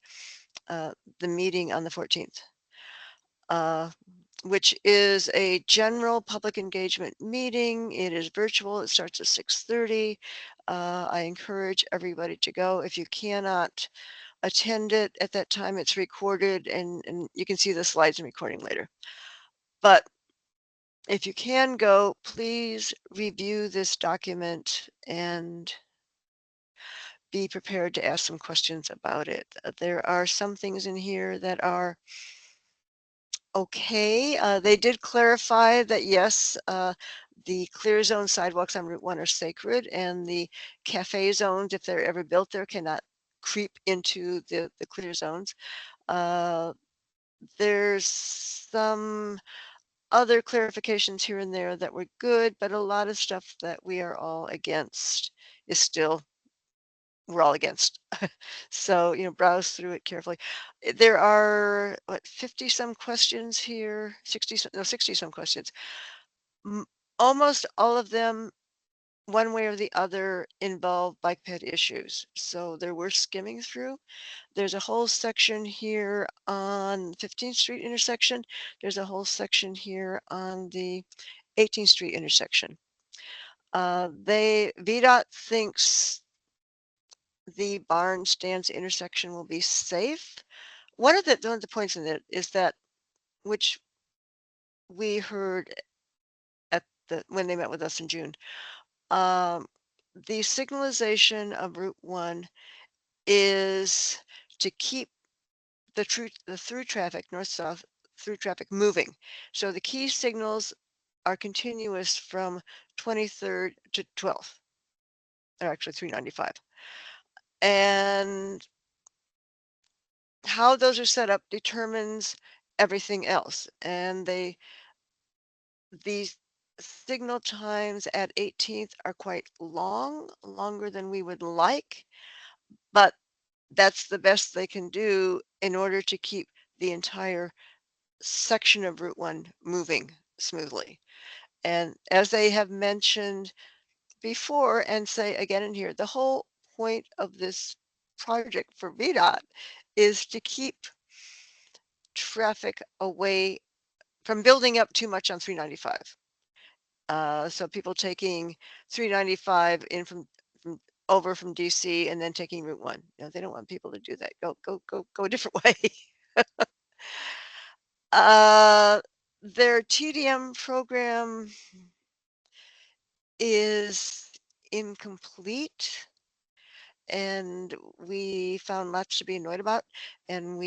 meeting on the 14th. Which is a general public engagement meeting. It is virtual. It starts at 6:30. I encourage everybody to go. If you cannot attend it at that time, it's recorded and you can see the slides and recording later. But if you can go, please review this document and be prepared to ask some questions about it. There are some things in here that are okay. They did clarify that yes, the clear zone sidewalks on Route 1 are sacred, and the cafe zones, if they're ever built there, cannot creep into the clear zones. There's some other clarifications here and there that were good, but a lot of stuff that we are all against is still, we're all against. So, browse through it carefully. There are, 50 some questions here, 60 some questions. Almost all of them, one way or the other, involve bike ped issues. So they're worth skimming through. There's a whole section here on 15th Street intersection. There's a whole section here on the 18th Street intersection. VDOT thinks the barn stands intersection will be safe. One of the points in it is that, which we heard when they met with us in June, the signalization of Route 1 is to keep the through traffic, north-south through traffic moving. So the key signals are continuous from 23rd to 12th. They're actually 395. And how those are set up determines everything else. And these signal times at 18th are quite long, longer than we would like, but that's the best they can do in order to keep the entire section of Route 1 moving smoothly. And as they have mentioned before and say again in here, the whole point of this project for VDOT is to keep traffic away from building up too much on 395. So people taking 395 in from over from DC and then taking Route 1. No, they don't want people to do that. Go a different way. Their TDM program is incomplete, and we found lots to be annoyed about, and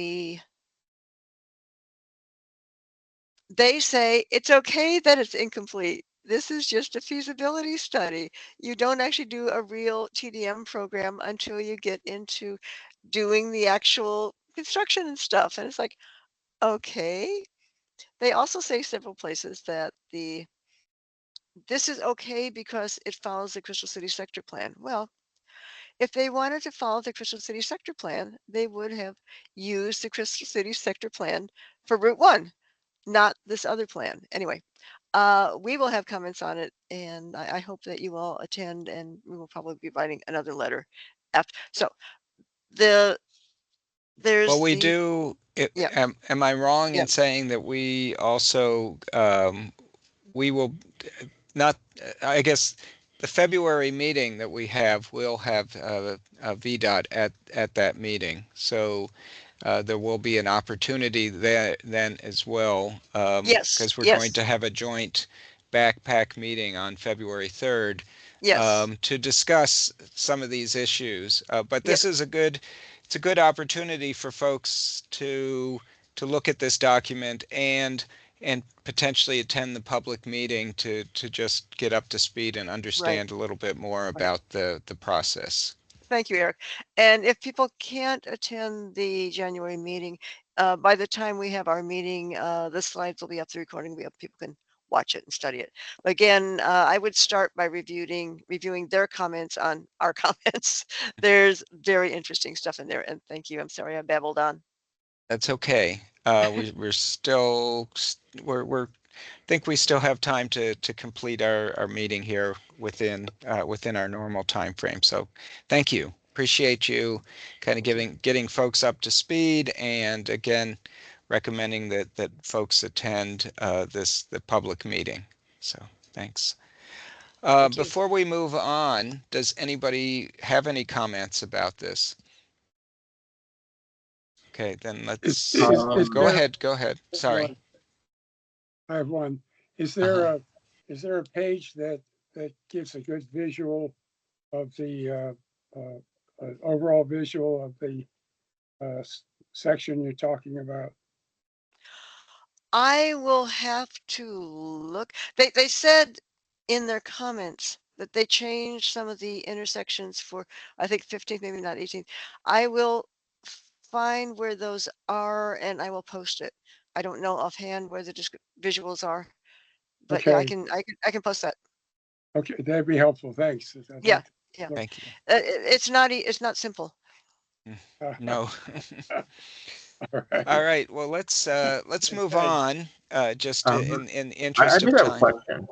they say it's okay that it's incomplete. This is just a feasibility study. You don't actually do a real TDM program until you get into doing the actual construction and stuff. And it's like, okay. They also say several places that this is okay because it follows the Crystal City Sector Plan. Well, if they wanted to follow the Crystal City Sector Plan, they would have used the Crystal City Sector Plan for Route 1, not this other plan. Anyway, we will have comments on it, and I hope that you all attend, and we will probably be writing another letter after. So there's Well, we the do. yeah. Am I wrong Yeah. in saying that we also we will not? I guess the February meeting that we have will have a VDOT at that meeting. So there will be an opportunity there then as well, Yes. because we're going Yes. to have a joint backpack meeting on February 3rd Yes. to discuss some of these issues. But Yep. this is it's a good opportunity for folks to look at this document and potentially attend the public meeting to just get up to speed and Right. understand a little bit more about the process. Thank you, Eric. And if people can't attend the January meeting, by the time we have our meeting, the slides will be up, the recording will be up, people can watch it and study it. Again, I would start by reviewing their comments on our comments. There's very interesting stuff in there, and thank you. I'm sorry I babbled on. That's okay. We're still we're think we still have time to complete our meeting here within our normal time frame. So thank you. Appreciate you kind of getting folks up to speed, and again recommending that folks attend the public meeting. So thanks. Before we move on, does anybody have any comments about this? Okay, then let's go ahead. Go ahead. Sorry. I have one. Is Uh-huh. there a page that gives a good visual of the overall visual of the section you're talking about? I will have to look. They said in their comments that they changed some of the intersections for, I think 15th, maybe not 18th. I will find where those are and I will post it. I don't know offhand where the visuals are, but yeah, I Okay, can post that. okay, that'd be helpful. Thanks. I'd Yeah, like to yeah. look. Thank you. It's not simple. No. All right. All right. Well, let's move Okay. on. Just in the I interest did of have a time. question.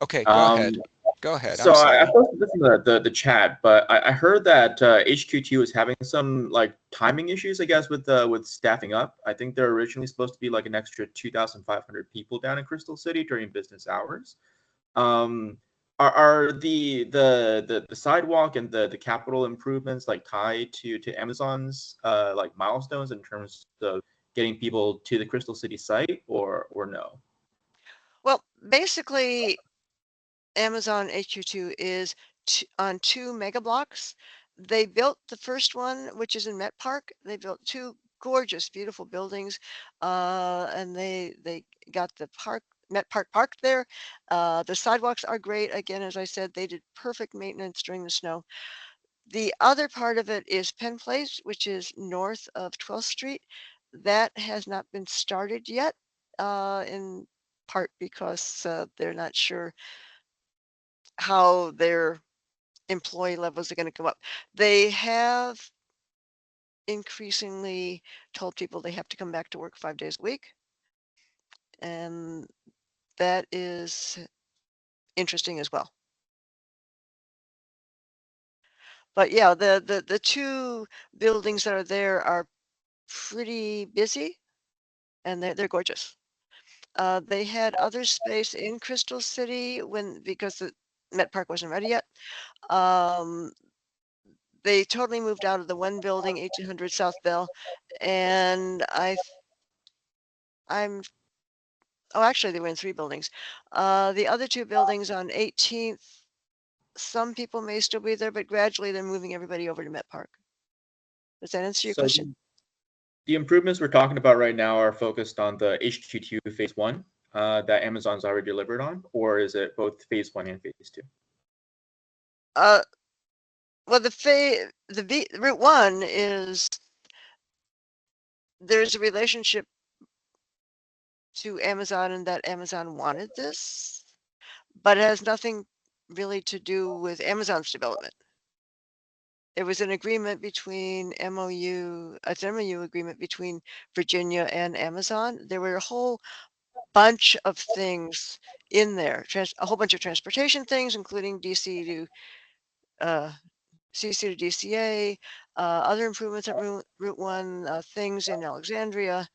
Okay, go ahead. Um, Go ahead. so I'm I sorry. posted this in the chat, but I heard that HQ2 is having some like timing issues, I guess, with staffing up. I think they're originally supposed to be like an extra 2,500 people down in Crystal City during business hours. Are the sidewalk and the capital improvements like tied to Amazon's like milestones in terms of getting people to the Crystal City site, or no? Well, basically, Amazon HQ2 is on 2 mega blocks. They built the first one, which is in Met Park. They built two gorgeous, beautiful buildings, and they got the Met Park park there. The sidewalks are great. Again, as I said, they did perfect maintenance during the snow. The other part of it is Penn Place, which is north of 12th Street. That has not been started yet, in part because they're not sure how their employee levels are going to come up. They have increasingly told people they have to come back to work 5 days a week, and that is interesting as well. But yeah, the two buildings that are there are pretty busy, and they're gorgeous. They had other space in Crystal City because the Met Park wasn't ready yet. Um, they totally moved out of the one building, 1800 South Bell, and I'm oh, actually, they were in three buildings. The other two buildings on 18th, some people may still be there, but gradually they're moving everybody over to Met Park. Does that answer your So question? the improvements we're talking about right now are focused on the HQ2 phase 1 that Amazon's already delivered on, or is it both phase 1 and phase 2? Well, Route 1 is there's a relationship to Amazon and that Amazon wanted this, but it has nothing really to do with Amazon's development. It was an agreement between it's an MOU agreement between Virginia and Amazon. There were a whole bunch of things in there, a whole bunch of transportation things, including DC to CC to DCA, other improvements at Route 1, things in Alexandria.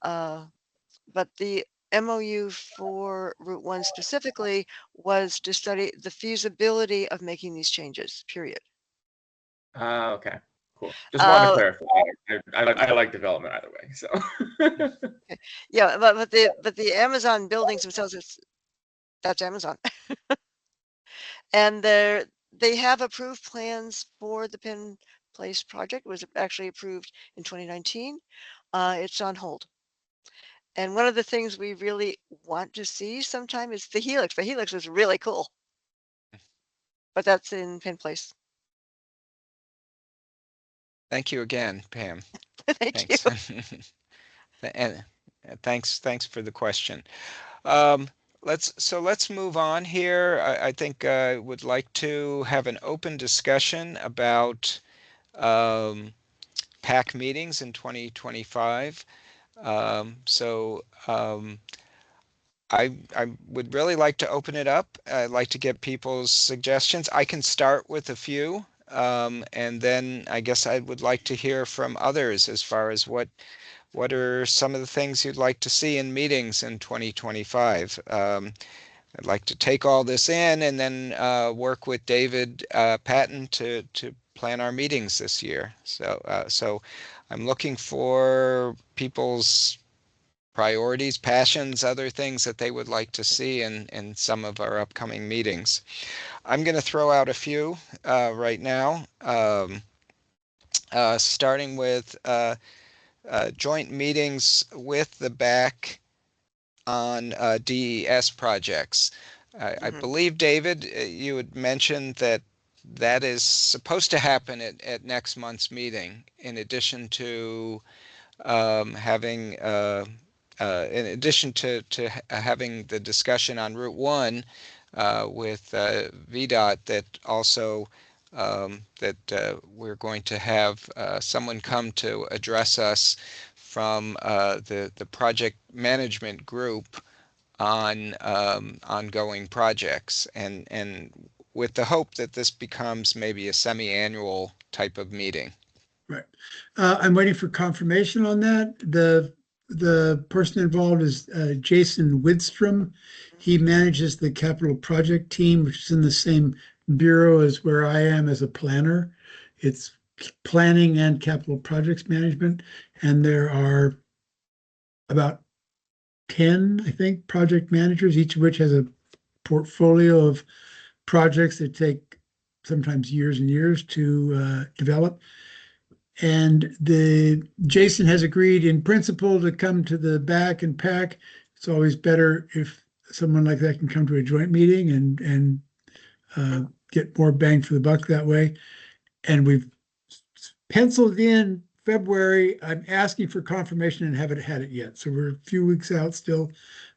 But the MOU for Route 1 specifically was to study the feasibility of making these changes, period. Okay, cool. Just wanted to clarify. I like development either way. So Okay. Yeah, but the Amazon buildings themselves, that's Amazon. And they have approved plans for the Penn Place project. It was actually approved in 2019. It's on hold. And one of the things we really want to see sometime is the Helix. The Helix is really cool. But that's in Penn Place. Thank you again, Pam. Thank you. Thanks. And thanks for the question. Let's move on here. I think I would like to have an open discussion about PAC meetings in 2025. I would really like to open it up. I'd like to get people's suggestions. I can start with a few, and then I guess I would like to hear from others as far as what are some of the things you'd like to see in meetings in 2025. I'd like to take all this in and then work with David Patton to plan our meetings this year. So I'm looking for people's priorities, passions, other things that they would like to see in some of our upcoming meetings. I'm going to throw out a few right now, starting with joint meetings with the PAC on DES projects. I believe, David, you had mentioned that is supposed to happen at next month's meeting, in addition to having having the discussion on Route 1 with VDOT, that also that we're going to have someone come to address us from the project management group on ongoing projects, and with the hope that this becomes maybe a semi-annual type of meeting. Right. I'm waiting for confirmation on that. The person involved is Jason Widstrom. He manages the capital project team, which is in the same bureau as where I am as a planner. It's planning and capital projects management. And there are about 10, I think, project managers, each of which has a portfolio of projects that take sometimes years and years to develop. And Jason has agreed in principle to come to the BAC and PAC. It's always better if someone like that can come to a joint meeting and get more bang for the buck that way. And we've penciled in February. I'm asking for confirmation and haven't had it yet. So we're a few weeks out still.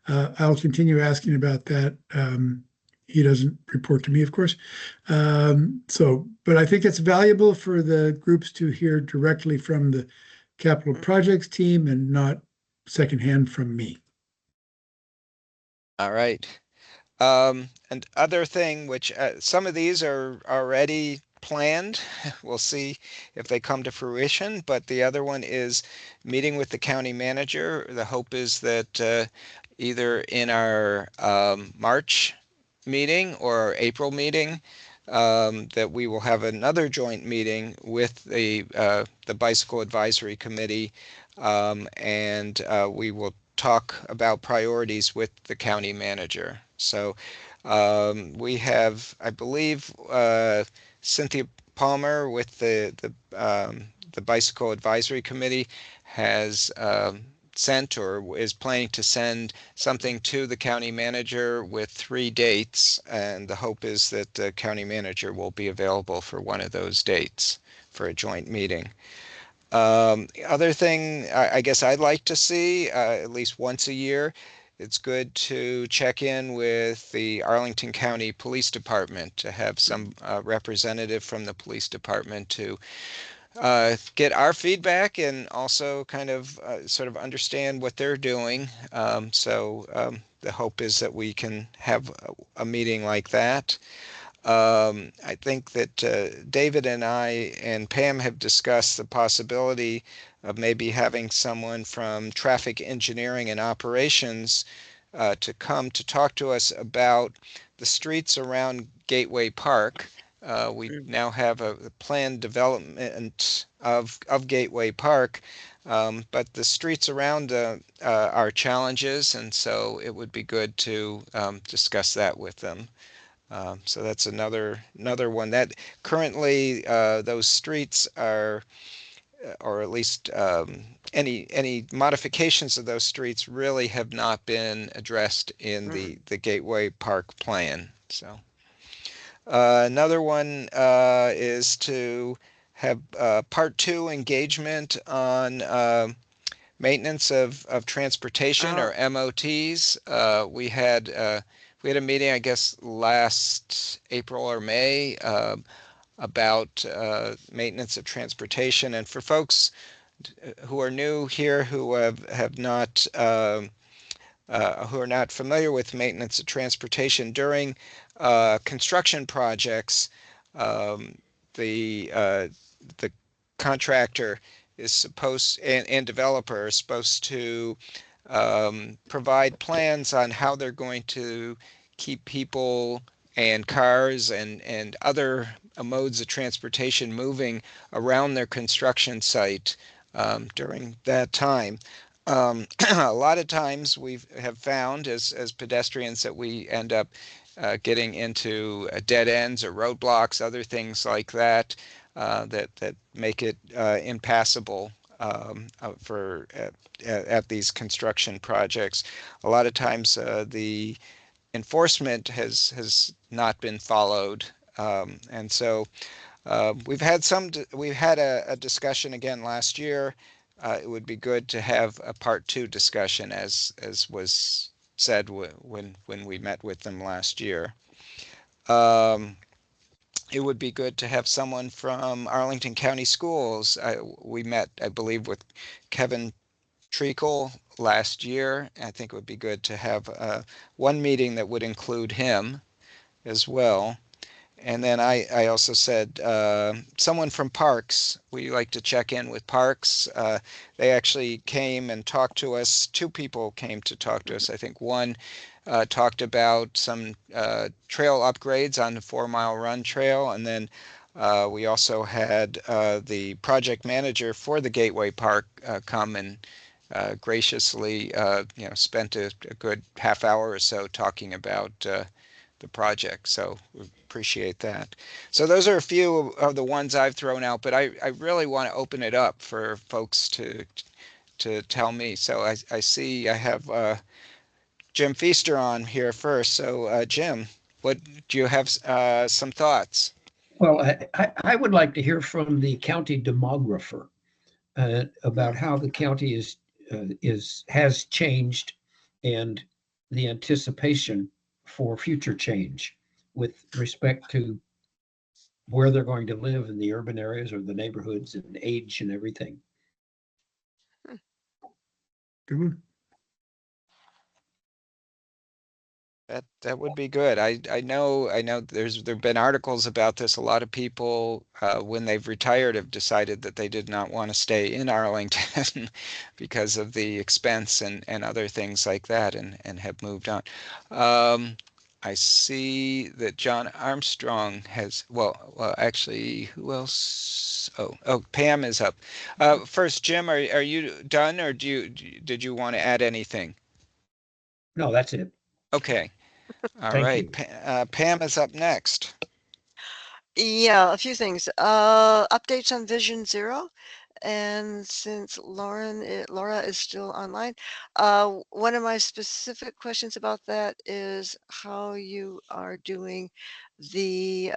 I'll continue asking about that. He doesn't report to me, of course. But I think it's valuable for the groups to hear directly from the capital projects team and not secondhand from me. All right. And other thing, which some of these are already planned. We'll see if they come to fruition. But the other one is meeting with the county manager. The hope is that either in our March meeting or our April meeting, that we will have another joint meeting with the Bicycle Advisory Committee, and we will talk about priorities with the county manager. So we have, I believe, Cynthia Palmer with the Bicycle Advisory Committee has sent or is planning to send something to the county manager with 3 dates, and the hope is that the county manager will be available for one of those dates for a joint meeting. Other thing I guess I'd like to see at least once a year, it's good to check in with the Arlington County Police Department, to have some representative from the police department to get our feedback and also kind of sort of understand what they're doing. The hope is that we can have a meeting like that. I think that David and I and Pam have discussed the possibility of maybe having someone from traffic engineering and operations to come to talk to us about the streets around Gateway Park. We now have a planned development of Gateway Park, but the streets around are challenges, and so it would be good to discuss that with them. So that's another one that currently those streets are, or at least any modifications of those streets really have not been addressed in the Gateway Park plan. So another one is to have part 2 engagement on maintenance of transportation, or MOTs. We had a meeting, I guess, last April or May about maintenance of transportation. And for folks who are new here, who have not who are not familiar with maintenance of transportation, during construction projects, the contractor is supposed, and developer is supposed to provide plans on how they're going to keep people and cars and other modes of transportation moving around their construction site during that time. A lot of times we have found as pedestrians that we end up getting into dead ends or roadblocks, other things like that, that make it impassable for at these construction projects. A lot of times the enforcement has not been followed, and so we've had a discussion again last year. It would be good to have a part 2 discussion, as was said when we met with them last year. It would be good to have someone from Arlington County Schools. We met, I believe, with Kevin Treacle last year. I think it would be good to have one meeting that would include him as well. And then I also said someone from Parks. We like to check in with Parks. They actually came and talked to us. 2 people came to talk to us. I think one talked about some trail upgrades on the 4 Mile Run Trail. And then we also had the project manager for the Gateway Park come and graciously spent a good half hour or so talking about the project. So we appreciate that. So those are a few of the ones I've thrown out, but I really want to open it up for folks to tell me. So I see I have Jim Feaster on here first. So Jim, what do you have some thoughts? Well, I would like to hear from the county demographer about how the county has changed and the anticipation for future change with respect to where they're going to live in the urban areas or the neighborhoods and age and everything. Good one. That would be good. I know there've been articles about this. A lot of people when they've retired have decided that they did not want to stay in Arlington because of the expense and other things like that, and have moved on. I see that John Armstrong has, well, actually, who else? Oh, Pam is up. First, Jim, are you done, or did you want to add anything? No, that's it. Okay. All Thank right. you. Pam is up next. Yeah, a few things. Updates on Vision Zero. And since Laura is still online, one of my specific questions about that is how you are doing the,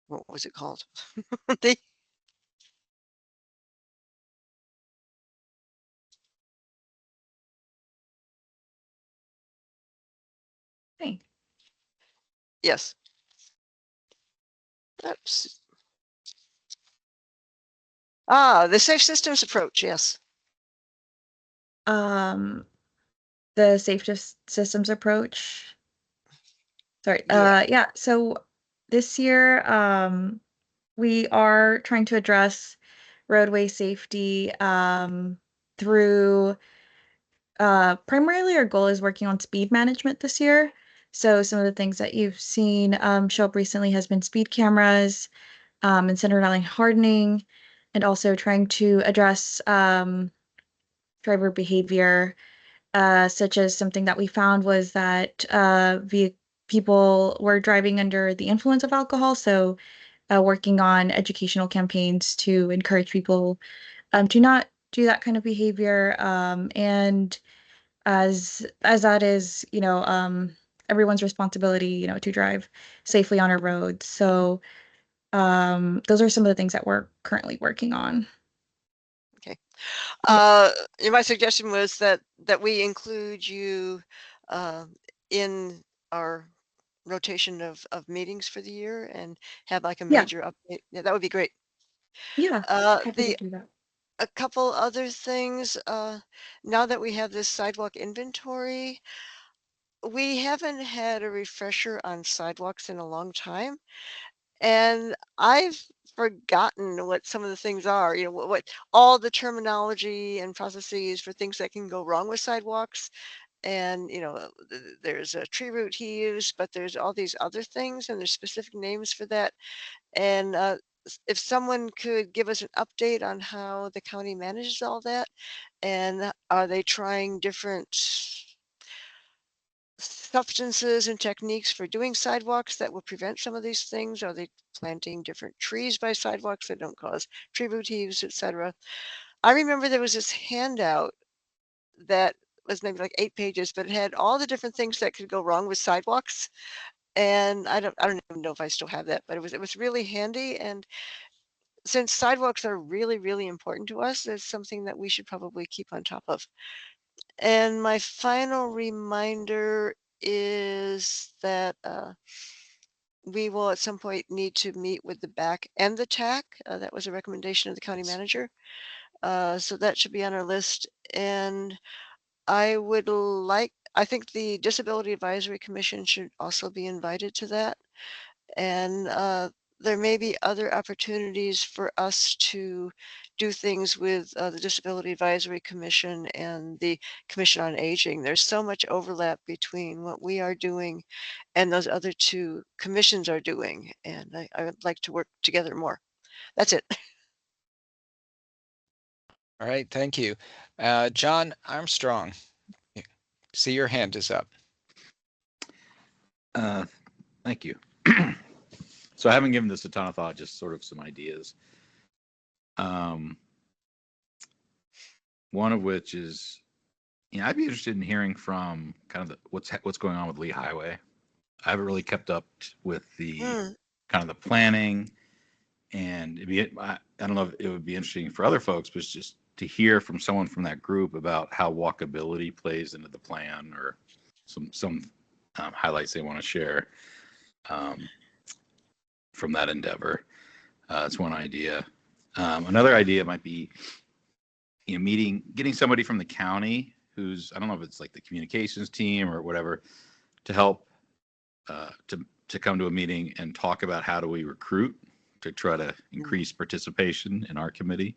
what was it called? The, Hey. yes. Oops. The safe systems approach, yes. Um, the systems approach. Sorry. Yeah. Yeah. So this year, we are trying to address roadway safety through primarily our goal is working on speed management this year. So some of the things that you've seen show up recently has been speed cameras and center line hardening, and also trying to address driver behavior, such as something that we found was that people were driving under the influence of alcohol. So working on educational campaigns to encourage people to not do that kind of behavior. And as that is, everyone's responsibility, to drive safely on our roads. So those are some of the things that we're currently working on. Okay. Yeah. My suggestion was that we include you uh, in our rotation of meetings for the year and have like a Yeah. major update. Yeah, that would be great. Yeah. Happy to The do that. a couple other things. Now that we have this sidewalk inventory, we haven't had a refresher on sidewalks in a long time, and I've forgotten what some of the things are. What all the terminology and processes for things that can go wrong with sidewalks. And there's a tree root he used, but there's all these other things, and there's specific names for that. And if someone could give us an update on how the county manages all that, and are they trying different substances and techniques for doing sidewalks that will prevent some of these things? Are they planting different trees by sidewalks that don't cause tree root heaves, etc.? I remember there was this handout that was maybe like 8 pages, but it had all the different things that could go wrong with sidewalks. And I don't even know if I still have that, but it was really handy. And since sidewalks are really, really important to us, it's something that we should probably keep on top of. And my final reminder is that we will at some point need to meet with the BAC and the TAC. That was a recommendation of the county manager. So that should be on our list. And I think the Disability Advisory Commission should also be invited to that. And there may be other opportunities for us to do things with the Disability Advisory Commission and the Commission on Aging. There's so much overlap between what we are doing and those other two commissions are doing. And I would like to work together more. That's it. All right. Thank you. John Armstrong, see your hand is up. Thank you. So I haven't given this a ton of thought, just sort of some ideas. One of which is, I'd be interested in hearing from kind of what's going on with Lee Highway. I haven't really kept up with the kind of the planning, and I don't know if it would be interesting for other folks, but it's just to hear from someone from that group about how walkability plays into the plan, or some highlights they want to share from that endeavor. That's one idea. Another idea might be, getting somebody from the county who's, I don't know if it's like the communications team or whatever, to help to come to a meeting and talk about how do we recruit to try to increase participation in our committee.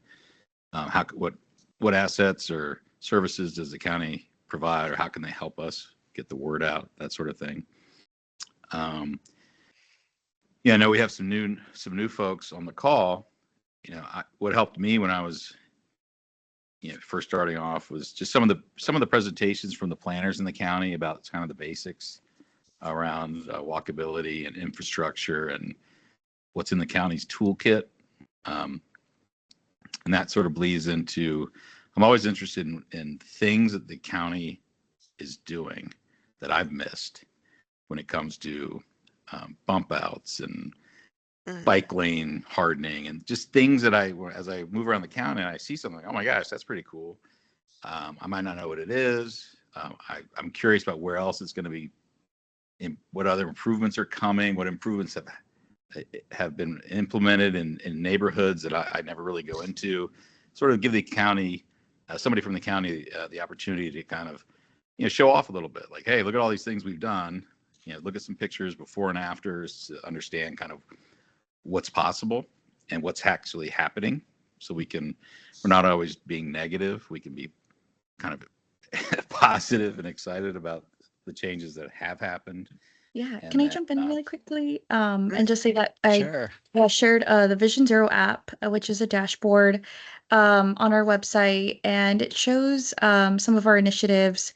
What assets or services does the county provide, or how can they help us get the word out, that sort of thing. I know we have some new folks on the call. What helped me when I was first starting off was just some of the presentations from the planners in the county about kind of the basics around walkability and infrastructure and what's in the county's toolkit. And that sort of bleeds into, I'm always interested in things that the county is doing that I've missed when it comes to bump outs and bike lane hardening, and just things that as I move around the county and I see something, oh my gosh, that's pretty cool. I might not know what it is. I'm curious about where else it's going to be, what other improvements are coming, what improvements have been implemented in neighborhoods that I never really go into. Sort of give the county, somebody from the county, the opportunity to kind of, show off a little bit. Like, hey, look at all these things we've done. Look at some pictures before and afters to understand kind of what's possible and what's actually happening. So we're not always being negative. We can be kind of positive and excited about the changes that have happened. Yeah, And can I that, jump in really quickly and just say that I Sure. shared the Vision Zero app, which is a dashboard on our website, and it shows some of our initiatives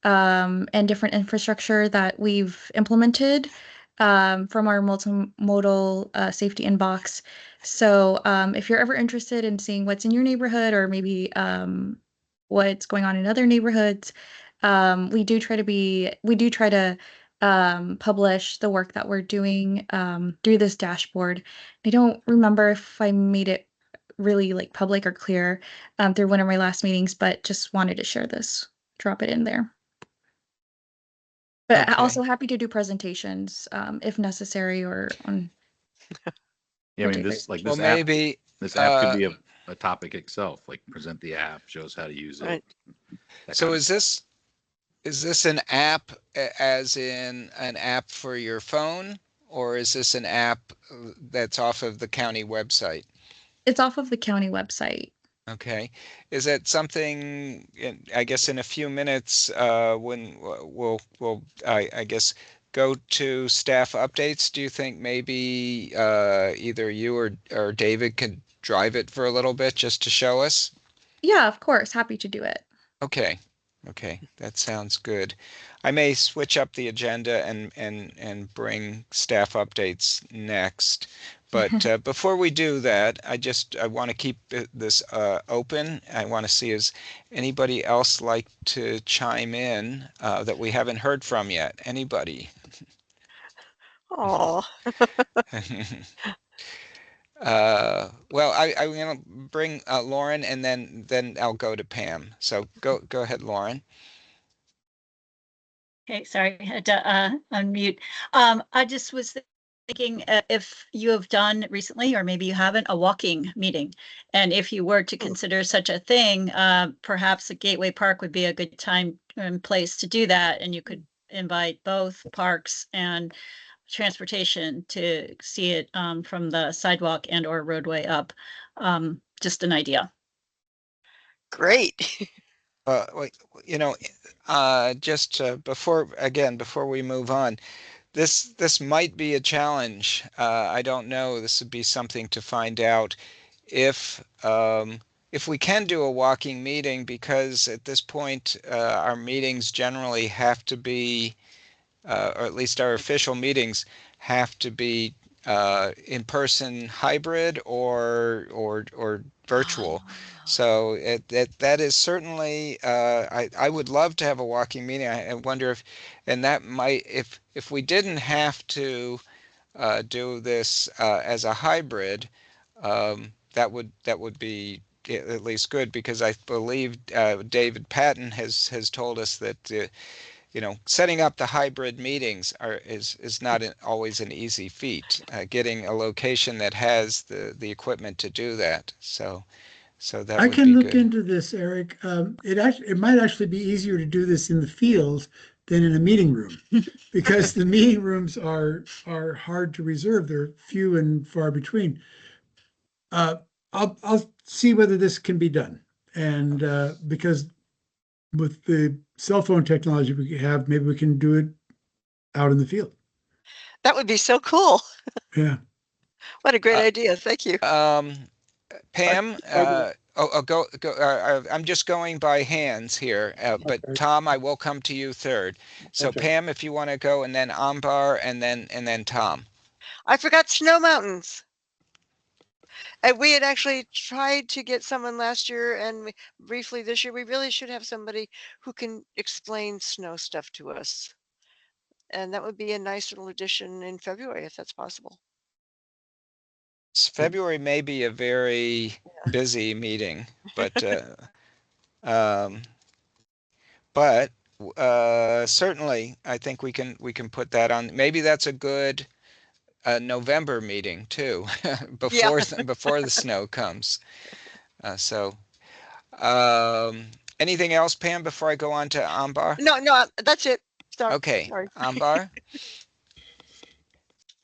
and different infrastructure that we've implemented from our multimodal safety inbox. So if you're ever interested in seeing what's in your neighborhood, or maybe what's going on in other neighborhoods, we do try to publish the work that we're doing through this dashboard. I don't remember if I made it really like public or clear through one of my last meetings, but just wanted to share this, drop it in there. But Okay. also happy to do presentations if necessary, or on. I mean, this Well, app, maybe this app could be a topic itself, like present the app, shows how to use it. Right. So is this an app, as in an app for your phone, or is this an app that's off of the county website? It's off of the county website. Okay. Is that something, I guess in a few minutes, when we'll I guess go to staff updates, do you think maybe either you or David could drive it for a little bit just to show us? Yeah, of course, happy to do it. Okay. Okay, that sounds good. I may switch up the agenda and bring staff updates next. But before we do that, I want to keep this open. I want to see, is anybody else like to chime in that we haven't heard from yet? Anybody? Oh, Well, I'm going to bring Lauren, and then I'll go to Pam. So go ahead, Lauren. Okay, sorry, I had to unmute. I just was thinking if you have done recently, or maybe you haven't, a walking meeting. And if you were to consider such a thing, perhaps a Gateway Park would be a good time and place to do that. And you could invite both parks and transportation to see it from the sidewalk and or roadway up. Just an idea. great. Just before we move on, this might be a challenge. I don't know. This would be something to find out if we can do a walking meeting, because at this point our meetings generally have to be or at least our official meetings have to be in-person hybrid or virtual. So that is certainly, I would love to have a walking meeting. I wonder if, and that might, if we didn't have to do this as a hybrid, that would be at least good, because I believe David Patton has told us that setting up the hybrid meetings is not always an easy feat. Getting a location that has the equipment to do that. So that I would can be look good. into this, Eric. It might actually be easier to do this in the field than in a meeting room, because the meeting rooms are hard to reserve. They're few and far between. I'll see whether this can be done, and because with the cell phone technology we have, maybe we can do it out in the field. That would be so cool. Yeah. What a great Uh, idea. Thank you. Pam, I- go. I'm just going by hands here, but Okay. Tom, I will come to you third. So Okay. Pam, if you want to go, and then Ambar, and then Tom. I forgot snow mountains. And we had actually tried to get someone last year and briefly this year. We really should have somebody who can explain snow stuff to us. And that would be a nice little addition in February if that's possible. February may be a very busy meeting, but um, but certainly I think we can put that on. Maybe that's a good November meeting too, Yeah. before the snow comes. So anything else, Pam, before I go on to Ambar? No, that's it. Okay, Sorry. Ambar.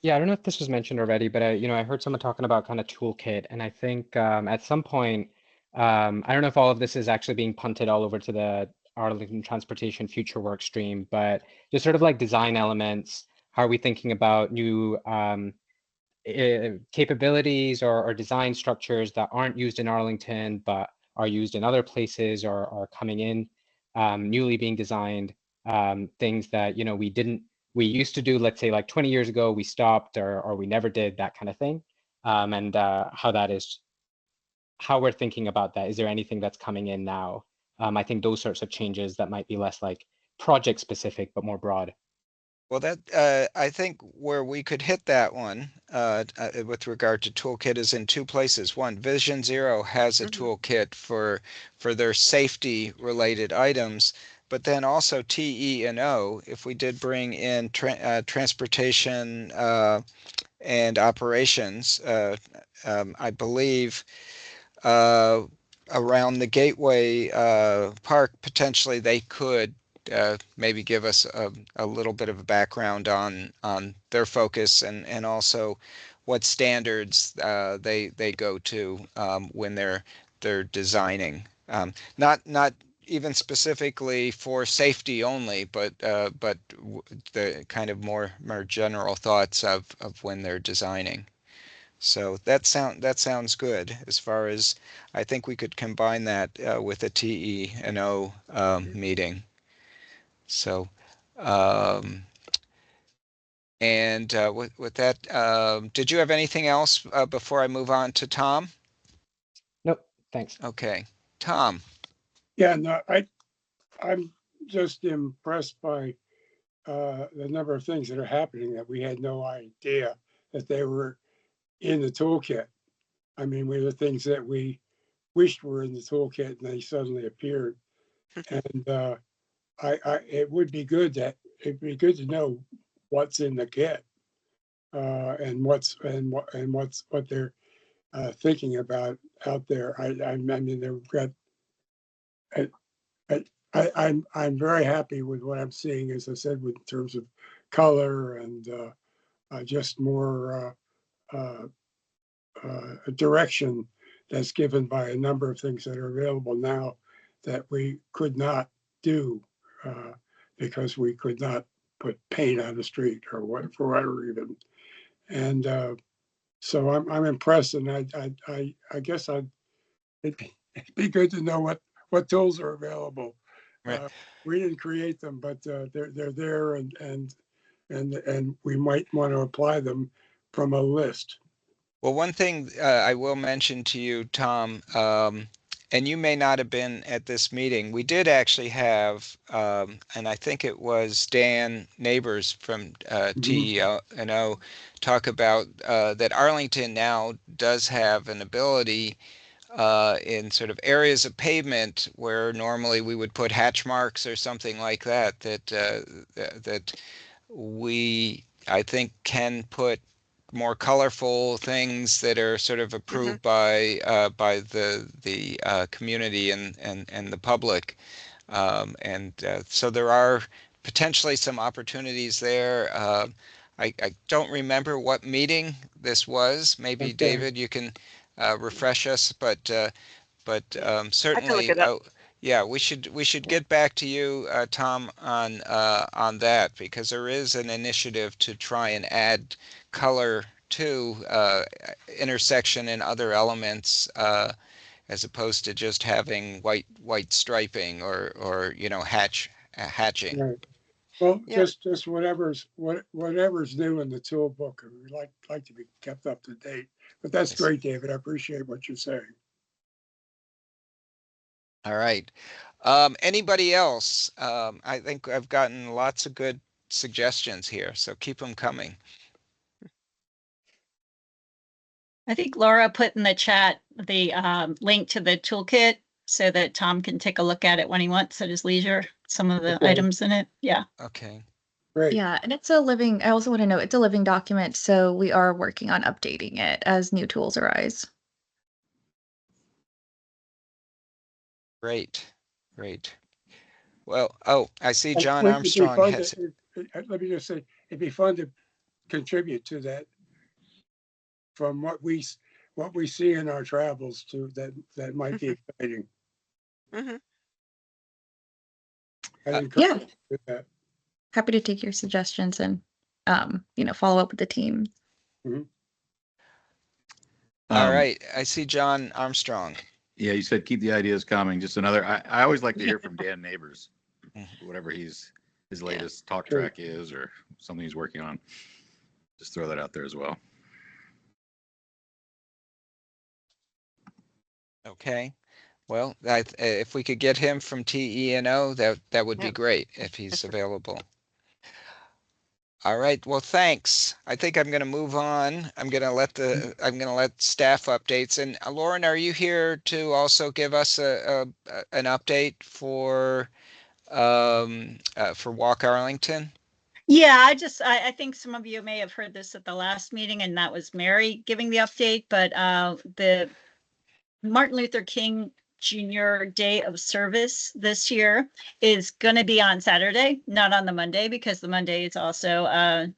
Yeah, I don't know if this was mentioned already, but I heard someone talking about kind of toolkit, and I think at some point, I don't know if all of this is actually being punted all over to the Arlington Transportation Future Work Stream, but just sort of like design elements. How are we thinking about new capabilities or design structures that aren't used in Arlington but are used in other places or are coming in, newly being designed, things that we used to do, let's say like 20 years ago, we stopped or we never did, that kind of thing. And how we're thinking about that. Is there anything that's coming in now? I think those sorts of changes that might be less like project specific, but more broad. Well, that I think where we could hit that one with regard to toolkit is in two places. One, Vision Zero has a toolkit for their safety related items, but then also TE&O, if we did bring in transportation and operations, I believe around the Gateway Park, potentially they could maybe give us a little bit of a background on their focus and also what standards they go to when they're designing. Not even specifically for safety only, but the kind of more general thoughts of when they're designing. So that sounds good. As far as I think we could combine that with a TE&O meeting. So and with that, did you have anything else before I move on to Tom? Nope, thanks. Okay, Tom. Yeah, no, I'm just impressed by the number of things that are happening that we had no idea that they were in the toolkit. I mean, we the things that we wished were in the toolkit and they suddenly appeared. And it'd be good to know what's in the kit and what they're thinking about out there. I mean, they've got. I'm very happy with what I'm seeing, as I said, with in terms of color and just more direction that's given by a number of things that are available now that we could not do because we could not put paint on the street or what for whatever reason. And so I'm impressed, and I guess it'd be good to know what tools are available. Right. We didn't create them, but they're there, and and we might want to apply them from a list. Well, one thing I will mention to you, Tom, and you may not have been at this meeting. We did actually have, and I think it was Dan Neighbors from TENO talk about that Arlington now does have an ability in sort of areas of pavement where normally we would put hatch marks or something like that, that we, I think, can put more colorful things that are sort of approved by the community and the public, and so there are potentially some opportunities there. I don't remember what meeting this was. Maybe Okay. David, you can refresh us, but certainly, look it up. yeah, we should get back to you, Tom, on that, because there is an initiative to try and add color to intersection and other elements, as opposed to just having white striping or hatching. Right. Well, Yeah. just whatever's new in the toolbook, we like to be kept up to date. But that's Yes. great, David. I appreciate what you're saying. All right. Anybody else? I think I've gotten lots of good suggestions here, so keep them coming. I think Laura put in the chat the link to the toolkit so that Tom can take a look at it when he wants at his leisure, some of the Okay. items in it. Yeah. Okay. Great. Yeah, and it's a living, I also want to note it's a living document, so we are working on updating it as new tools arise. Great. Great. Well, oh, I see John It'd be Armstrong fun has. let me just say, it'd be fun to contribute to that from what we see in our travels too. That might be exciting. Mhm. I'd encourage Yeah, you to do that. happy to take your suggestions and follow up with the team. All Um, right. I see John Armstrong. Yeah, you said keep the ideas coming. Just another. I always like to hear from Dan Neighbors, whatever his latest talk Sure. track is, or something he's working on. Just throw that out there as well. Okay. Well, if we could get him from TENO, that would be great if he's available. All right. Well, thanks. I think I'm going to move on. I'm going to let staff updates. And Lauren, are you here to also give us an update for Walk Arlington? Yeah, I think some of you may have heard this at the last meeting, and that was Mary giving the update, but the Martin Luther King Jr. Day of Service this year is going to be on Saturday, not on the Monday, because the Monday is also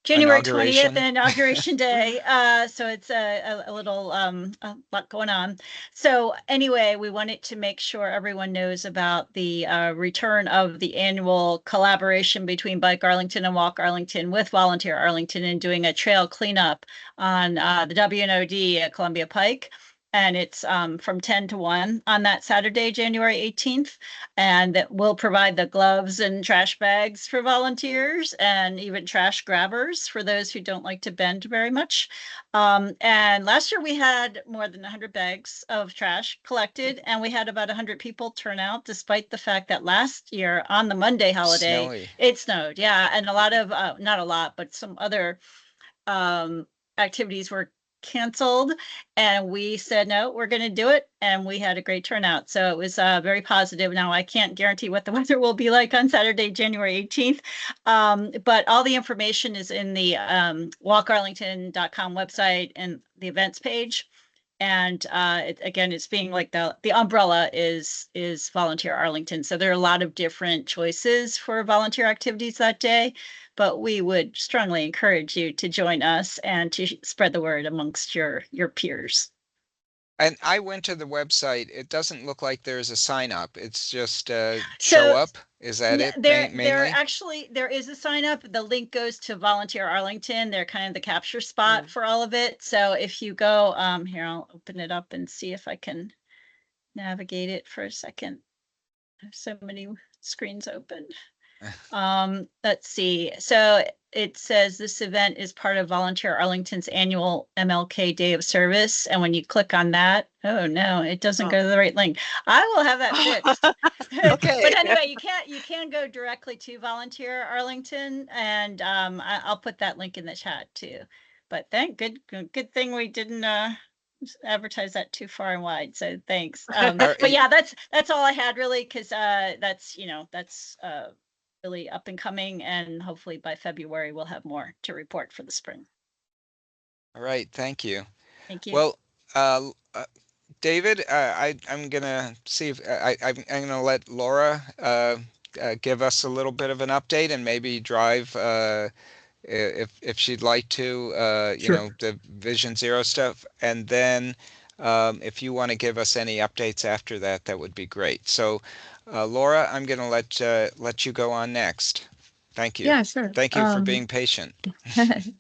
January 20th, Inauguration Day. So it's a little a lot going on. So anyway, we wanted to make sure everyone knows about the return of the annual collaboration between Bike Arlington and Walk Arlington with Volunteer Arlington, and doing a trail cleanup on the WNOD at Columbia Pike. And it's from 10 to 1 on that Saturday, January 18th. And that will provide the gloves and trash bags for volunteers, and even trash grabbers for those who don't like to bend very much. And last year we had more than 100 bags of trash collected, and we had about 100 people turn out, despite the fact that last year on the Monday holiday, it snowed. Yeah, and a lot of, not a lot, but some other activities were canceled, and we said no, we're going to do it, and we had a great turnout. So it was very positive. Now I can't guarantee what the weather will be like on Saturday, January 18th, but all the information is in the walkarlington.com website and the events page. And again, it's being like the umbrella is Volunteer Arlington. So there are a lot of different choices for volunteer activities that day, but we would strongly encourage you to join us and to spread the word amongst your peers. And I went to the website. It doesn't look like there's a sign up. It's just show up. Is that it? Mainly? There is a sign up. The link goes to Volunteer Arlington. They're kind of the capture spot for all of it. So if you go, here, I'll open it up and see if I can navigate it for a second. I have so many screens open. Let's see. So it says this event is part of Volunteer Arlington's annual MLK Day of Service. And when you click on that, oh no, it doesn't go to the right link. I will have that fixed. Okay. But anyway, you can go directly to Volunteer Arlington, and I'll put that link in the chat too. But good thing we didn't advertise that too far and wide. So thanks. But yeah, that's all I had really, because that's really up and coming, and hopefully by February we'll have more to report for the spring. All right, thank you. Thank you. Well, David, I'm gonna see if I'm gonna let Laura give us a little bit of an update and maybe drive if she'd like to, you Sure. know, the Vision Zero stuff, and then if you want to give us any updates after that, that would be great. So, Laura, I'm gonna let you go on next. Thank you. Yeah, sure. Thank you for being patient. Of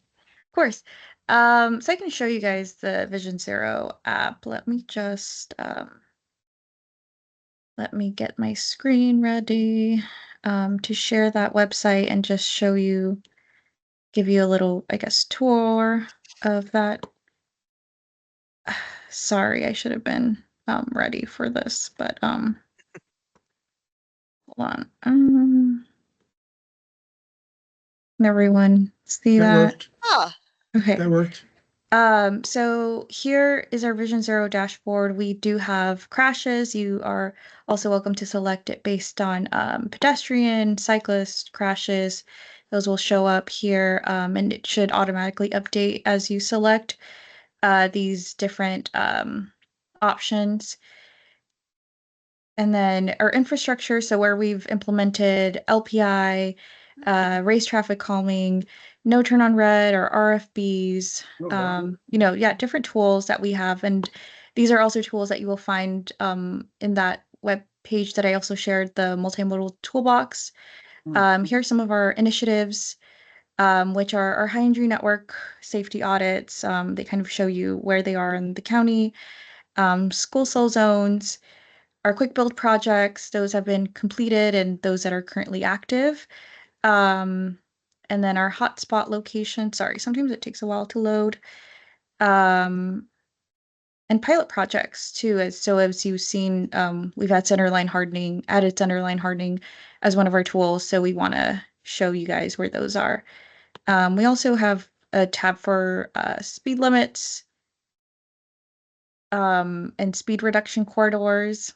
course. So I can show you guys the Vision Zero app. Let me just let me get my screen ready to share that website and just show you, give you a little, I guess, tour of that. Sorry, I should have been ready for this, but hold on. Can everyone see That that? worked. Ah, Okay. That worked. So here is our Vision Zero dashboard. We do have crashes. You are also welcome to select it based on pedestrian, cyclist crashes. Those will show up here, and it should automatically update as you select these different options. And then our infrastructure, so where we've implemented LPI, race traffic calming, no turn on red or RFBs, different tools that we have. And these are also tools that you will find in that web page that I also shared, the multimodal toolbox. Here are some of our initiatives, which are our high injury network safety audits. They kind of show you where they are in the county, school cell zones, our quick build projects, those have been completed and those that are currently active. And then our hotspot location, sorry, sometimes it takes a while to load. And pilot projects too. As you've seen, we've had added centerline hardening as one of our tools. So we want to show you guys where those are. We also have a tab for speed limits and speed reduction corridors,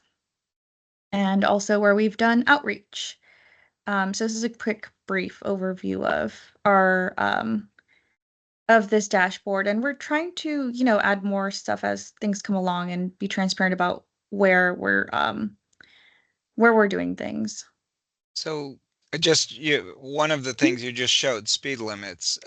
and also where we've done outreach. So this is a quick, brief overview of our of this dashboard, and we're trying to, add more stuff as things come along and be transparent about where we're doing things. So, one of the things you just showed, speed limits.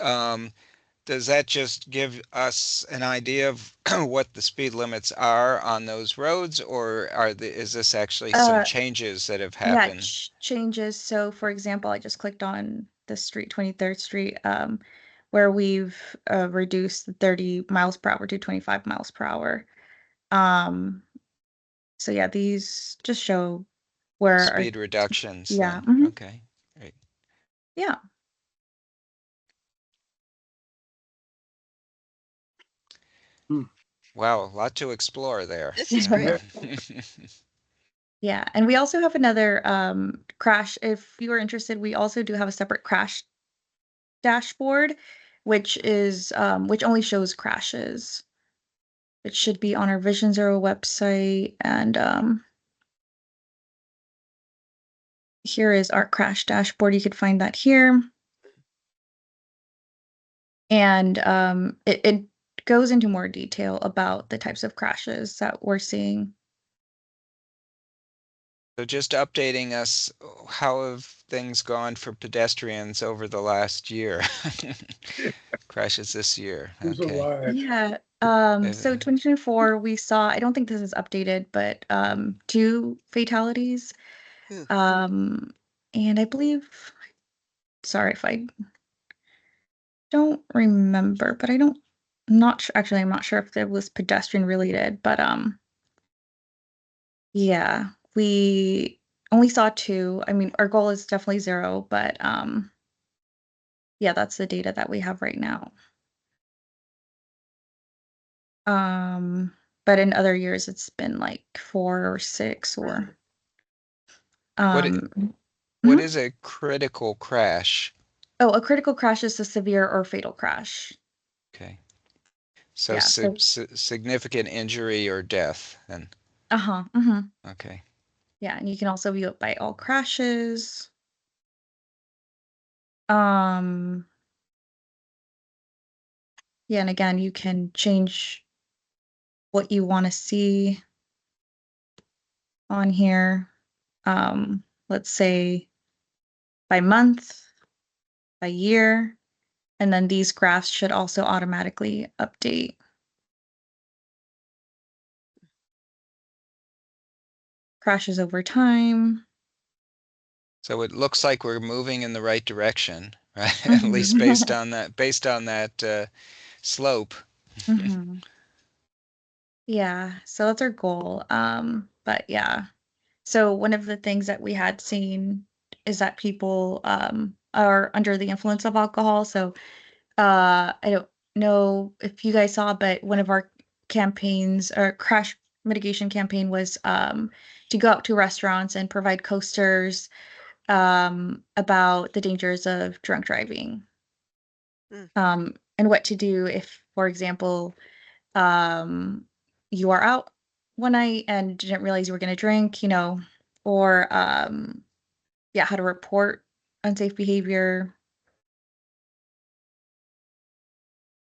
Does that just give us an idea of what the speed limits are on those roads, or is this actually some changes that have Yeah, happened? changes. So for example, I just clicked on the street, 23rd Street, where we've reduced the 30 miles per hour to 25 miles per hour. So yeah, these just show where our Speed reductions. Yeah. Then. Okay. Great. Yeah. Wow, a lot to explore there. this is great. Yeah, and we also have another crash. If you are interested, we also do have a separate crash dashboard, which only shows crashes. It should be on our Vision Zero website, and here is our crash dashboard. You could find that here. And it goes into more detail about the types of crashes that we're seeing. So just updating us, how have things gone for pedestrians over the last year? Crashes this year. Who's Okay. alive? Yeah. So 2024, we saw, I don't think this is updated, but 2 fatalities. Ooh. And I believe, sorry if I don't remember, but I'm not sure if it was pedestrian related, but yeah, we only saw 2. I mean, our goal is definitely 0, but yeah, that's the data that we have right now. But in other years, it's been like 4 or 6 or. What Mhm. is a critical crash? Oh, a critical crash is a severe or fatal crash. Okay. So, Yeah. So. significant injury or death, then. Okay. Yeah, and you can also view it by all crashes. Yeah, and again, you can change what you want to see on here. Let's say by month, by year, and then these graphs should also automatically update. Crashes over time. So it looks like we're moving in the right direction, right? At least based on that slope. Yeah, so that's our goal. But yeah. So one of the things that we had seen is that people are under the influence of alcohol. So I don't know if you guys saw, but one of our campaigns or crash mitigation campaign was to go out to restaurants and provide coasters about the dangers of drunk driving. And what to do if, for example, you are out one night and didn't realize you were going to drink, or yeah, how to report unsafe behavior.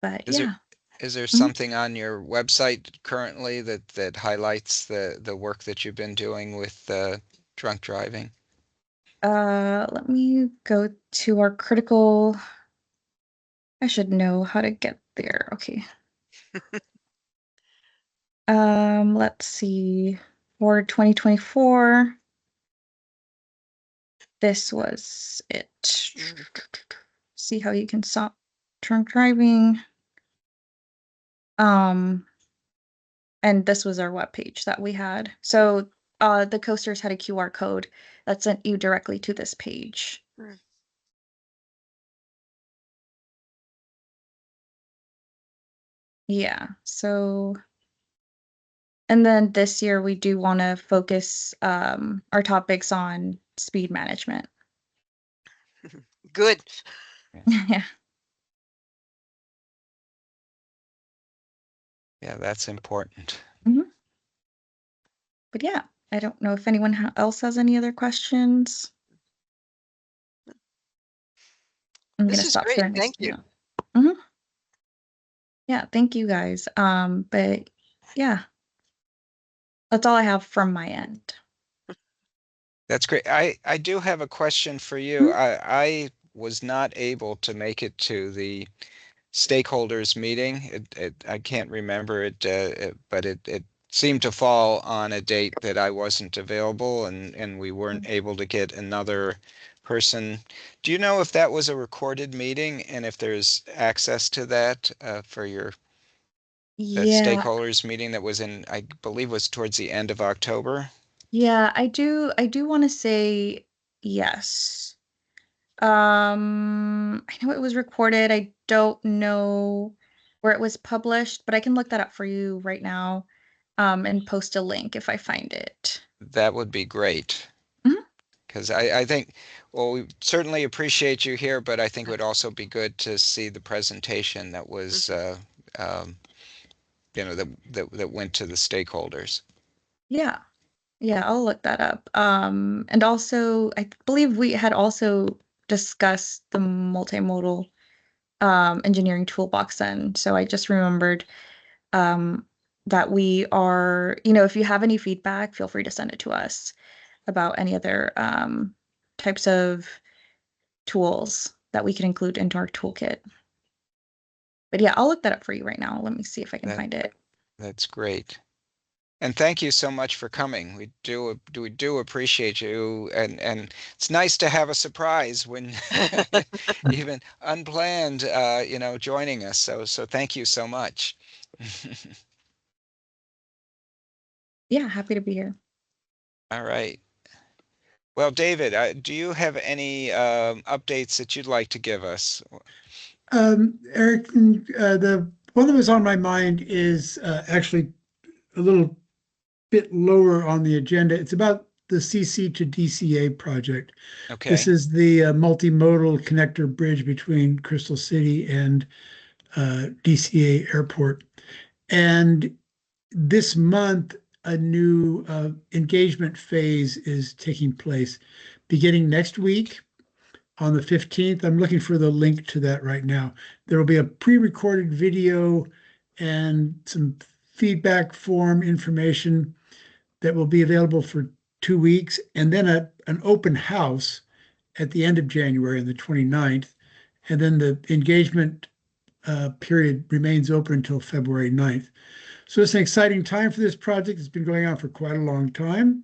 But Is yeah. there something on your website currently that highlights the work that you've been doing with drunk driving? Let me go to our critical. I should know how to get there. Okay. Let's see. For 2024, this was it. See how you can stop drunk driving. And this was our webpage that we had. So the coasters had a QR code that sent you directly to this page. Yeah, so, and then this year we do want to focus our topics on speed management. Good. Yeah. Yeah, that's important. But yeah, I don't know if anyone else has any other questions. I'm This gonna is stop great. sharing my Thank screen you. now. Yeah, thank you guys. But yeah, that's all I have from my end. That's great. I do have a question for you. I was not able to make it to the stakeholders meeting. I can't remember it, but it seemed to fall on a date that I wasn't available, and we weren't able to get another person. Do you know if that was a recorded meeting and if there's access to that for that Yeah, stakeholders meeting that was in, I believe, was towards the end of October? yeah, I do want to say yes. I know it was recorded. I don't know where it was published, but I can look that up for you right now, and post a link if I find it. That would be great. Because I think, well, we certainly appreciate you here, but I think it would also be good to see the presentation that was, that went to the stakeholders. Yeah. Yeah, I'll look that up. And also, I believe we had also discussed the multimodal engineering toolbox then. So I just remembered that we are, if you have any feedback, feel free to send it to us about any other types of tools that we can include into our toolkit. But yeah, I'll look that up for you right now. Let me see if I can find it. That's great. And thank you so much for coming. We do appreciate you, and it's nice to have a surprise when even unplanned, joining us. So thank you so much. Yeah, happy to be here. All right. Well, David, do you have any updates that you'd like to give us? Eric, the one that was on my mind is actually a little bit lower on the agenda. It's about the CC to DCA project. Okay. This is the multimodal connector bridge between Crystal City and DCA Airport. And this month, a new engagement phase is taking place beginning next week on the 15th. I'm looking for the link to that right now. There will be a pre-recorded video and some feedback form information that will be available for 2 weeks, and then an open house at the end of January on the 29th. And then the engagement period remains open until February 9th. So it's an exciting time for this project. It's been going on for quite a long time.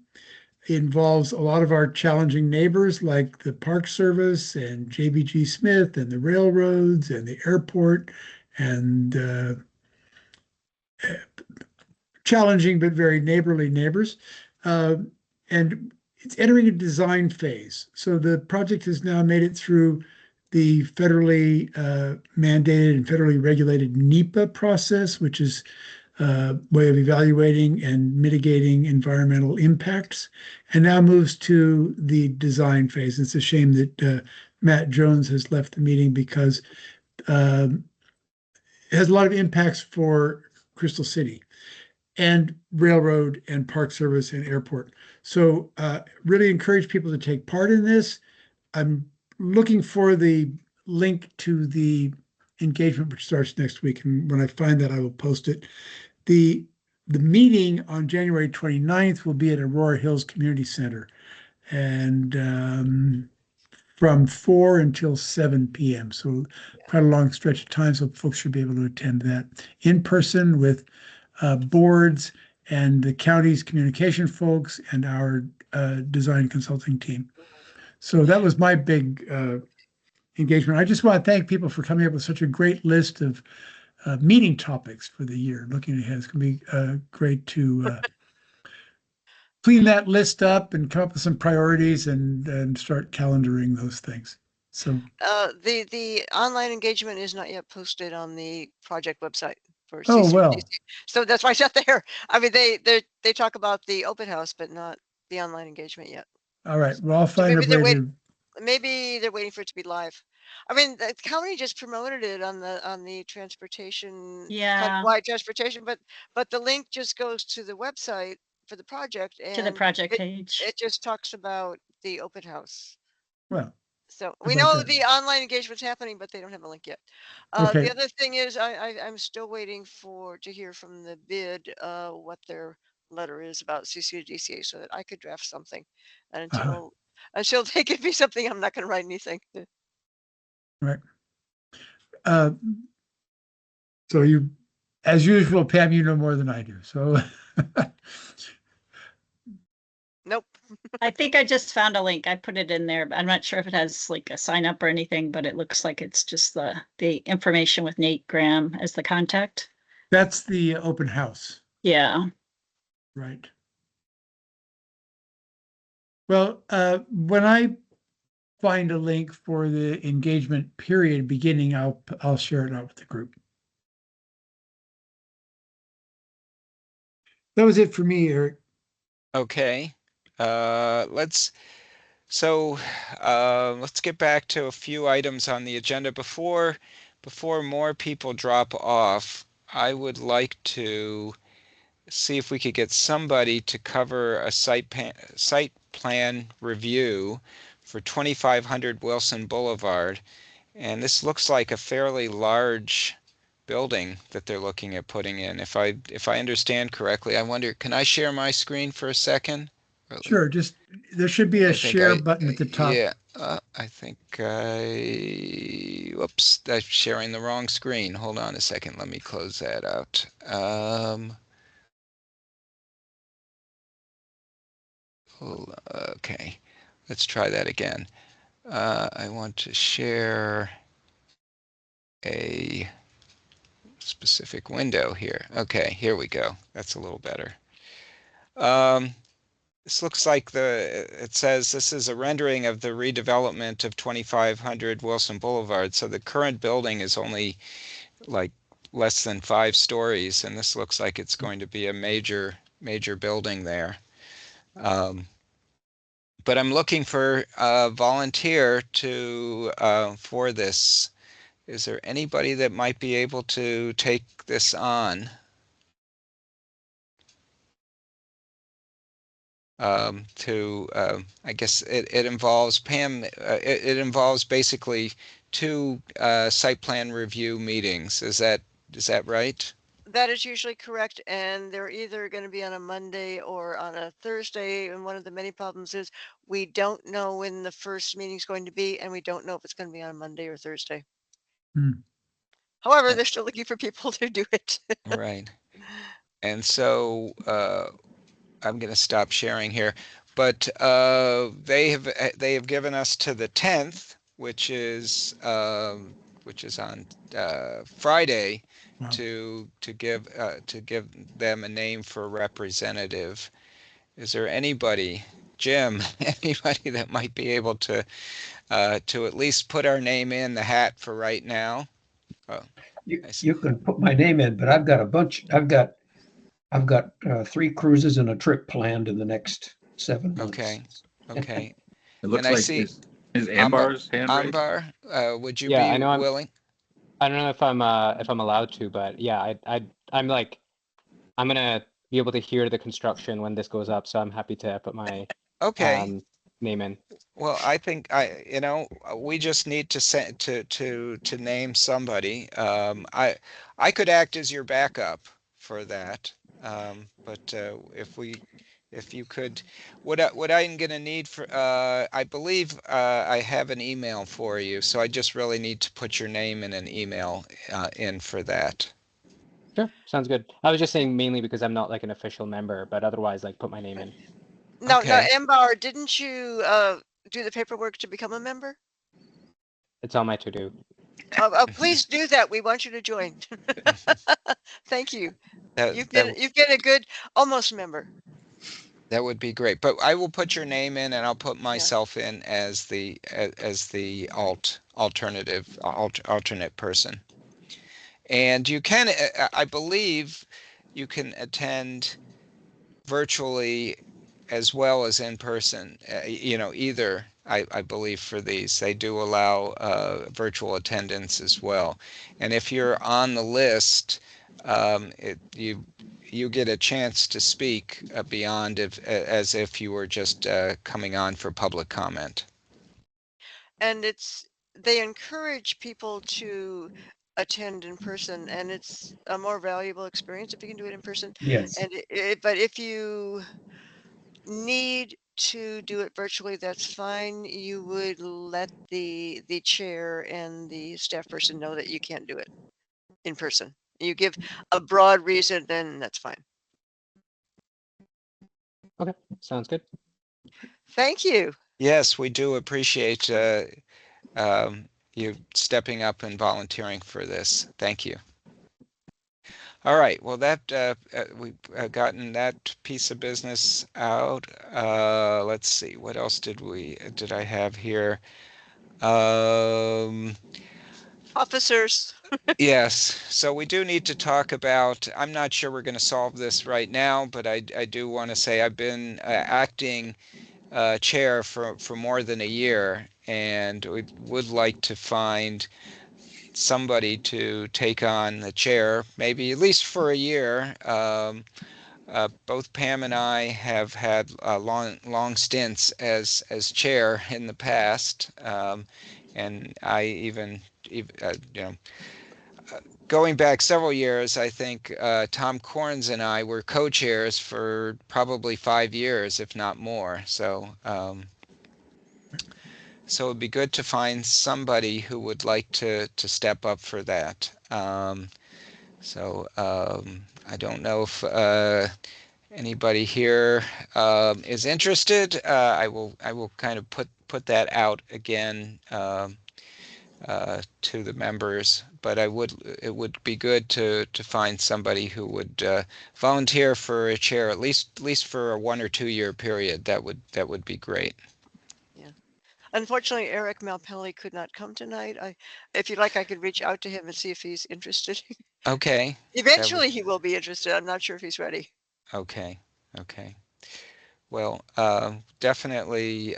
It involves a lot of our challenging neighbors like the Park Service and JBG Smith and the railroads and the airport and challenging but very neighborly neighbors. And it's entering a design phase. So the project has now made it through the federally mandated and federally regulated NEPA process, which is a way of evaluating and mitigating environmental impacts, and now moves to the design phase. It's a shame that Matt Jones has left the meeting because it has a lot of impacts for Crystal City and railroad and park service and airport. So really encourage people to take part in this. I'm looking for the link to the engagement, which starts next week. And when I find that, I will post it. The meeting on January 29th will be at Aurora Hills Community Center, and from 4 until 7 p.m. So quite a long stretch of time. So folks should be able to attend that in person with boards and the county's communication folks and our design consulting team. So that was my big engagement. I just want to thank people for coming up with such a great list of meeting topics for the year. Looking ahead, it's going to be great to clean that list up and come up with some priorities and start calendaring those things. So the online engagement is not yet posted on the project website for oh well, CCDC. So that's why I sat there. I mean, they talk about the open house, but not the online engagement yet. All right. Well, I'll So find a way to. Maybe they're waiting for it to be live. I mean, the county just promoted it on the transportation, Yeah, wide transportation, but the link just goes to the website for the project, to the and project page. it just talks about the open house. Well, So how we about know that? the online engagement's happening, but they don't have a link yet. Okay. The other thing is I'm still waiting to hear from the bid what their letter is about CCDCA so that I could draft something. And until they give me something, I'm not going to write anything. Right. So you, as usual, Pam, you know more than I do. So Nope. I think I just found a link. I put it in there, but I'm not sure if it has like a sign up or anything, but it looks like it's just the information with Nate Graham as the contact. that's the open house, Yeah. right? Well, when I find a link for the engagement period beginning, I'll share it out with the group. That was it for me, Eric. Okay. Let's get back to a few items on the agenda before more people drop off. I would like to see if we could get somebody to cover a site plan review for 2500 Wilson Boulevard. And this looks like a fairly large building that they're looking at putting in. If I understand correctly, I wonder, can I share my screen for a second? Sure, just there should be a share button at the top. Yeah, I think whoops, that's sharing the wrong screen. Hold on a second, let me close that out. Okay, let's try that again. I want to share a specific window here. Okay, here we go. That's a little better. This looks like it says this is a rendering of the redevelopment of 2500 Wilson Boulevard. So the current building is only like less than 5 stories, and this looks like it's going to be a major building there. But I'm looking for a volunteer for this. Is there anybody that might be able to take this on? I guess it involves Pam. It involves basically 2 site plan review meetings. Is that right? That is usually correct, and they're either going to be on a Monday or on a Thursday. And one of the many problems is we don't know when the first meeting's going to be, and we don't know if it's going to be on Monday or Thursday. However, they're still looking for people to do it. Right. And so I'm going to stop sharing here, but they have given us to the 10th, which is on Friday, to give them a name for a representative. Is there anybody, Jim, anybody that might be able to at least put our name in the hat for right now? Oh, you can put my name in, but I've got a bunch. I've got 3 cruises and a trip planned in the next 7 months. Okay. It looks And I like see is Ambar's hand raised? Ambar, would you Yeah, be I know willing? I don't know if I'm allowed to, but yeah, I'm like I'm gonna be able to hear the construction when this goes up, so I'm happy to put my Okay. name in. Well, I think we just need to name somebody. I could act as your backup for that. But if you could, what I'm gonna need for, I believe I have an email for you, so I just really need to put your name in an email in for that. Sure, sounds good. I was just saying mainly because I'm not like an official member, but otherwise, like, put my name in. No, Okay. Embar, didn't you do the paperwork to become a member? It's on my to-do. Please do that. We want you to join. Thank you. That You've been a good almost member. That would be great. But I will put your name in, and I'll put Yeah. myself in as the alternate person. And you can, I believe, you can attend virtually as well as in person. Either. I believe for these, they do allow virtual attendance as well. And if you're on the list, you get a chance to speak beyond as if you were just coming on for public comment. And they encourage people to attend in person, and it's a more valuable experience if you can do it in person. Yes. And but if you need to do it virtually, that's fine. You would let the chair and the staff person know that you can't do it in person. You give a broad reason, then that's fine. Okay, sounds good. Thank you. Yes, we do appreciate you stepping up and volunteering for this. Thank you. All right. Well, that we've gotten that piece of business out. Let's see. What else did I have here? Officers. Yes. So we do need to talk about. I'm not sure we're going to solve this right now, but I do want to say I've been acting chair for more than a year, and we would like to find somebody to take on the chair, maybe at least for a year. Both Pam and I have had long stints as chair in the past, and I even going back several years, I think Tom Corns and I were co-chairs for probably 5 years, if not more. So it'd be good to find somebody who would like to step up for that. I don't know if anybody here is interested. I will kind of put that out again to the members. but it would be good to find somebody who would volunteer for a chair at least for a 1 or 2 year period. That would be great. Yeah. Unfortunately, Eric Malpelli could not come tonight. If you'd like, I could reach out to him and see if he's interested. Okay. Eventually, he will be interested. I'm not sure if he's ready. Okay. Okay. Well, definitely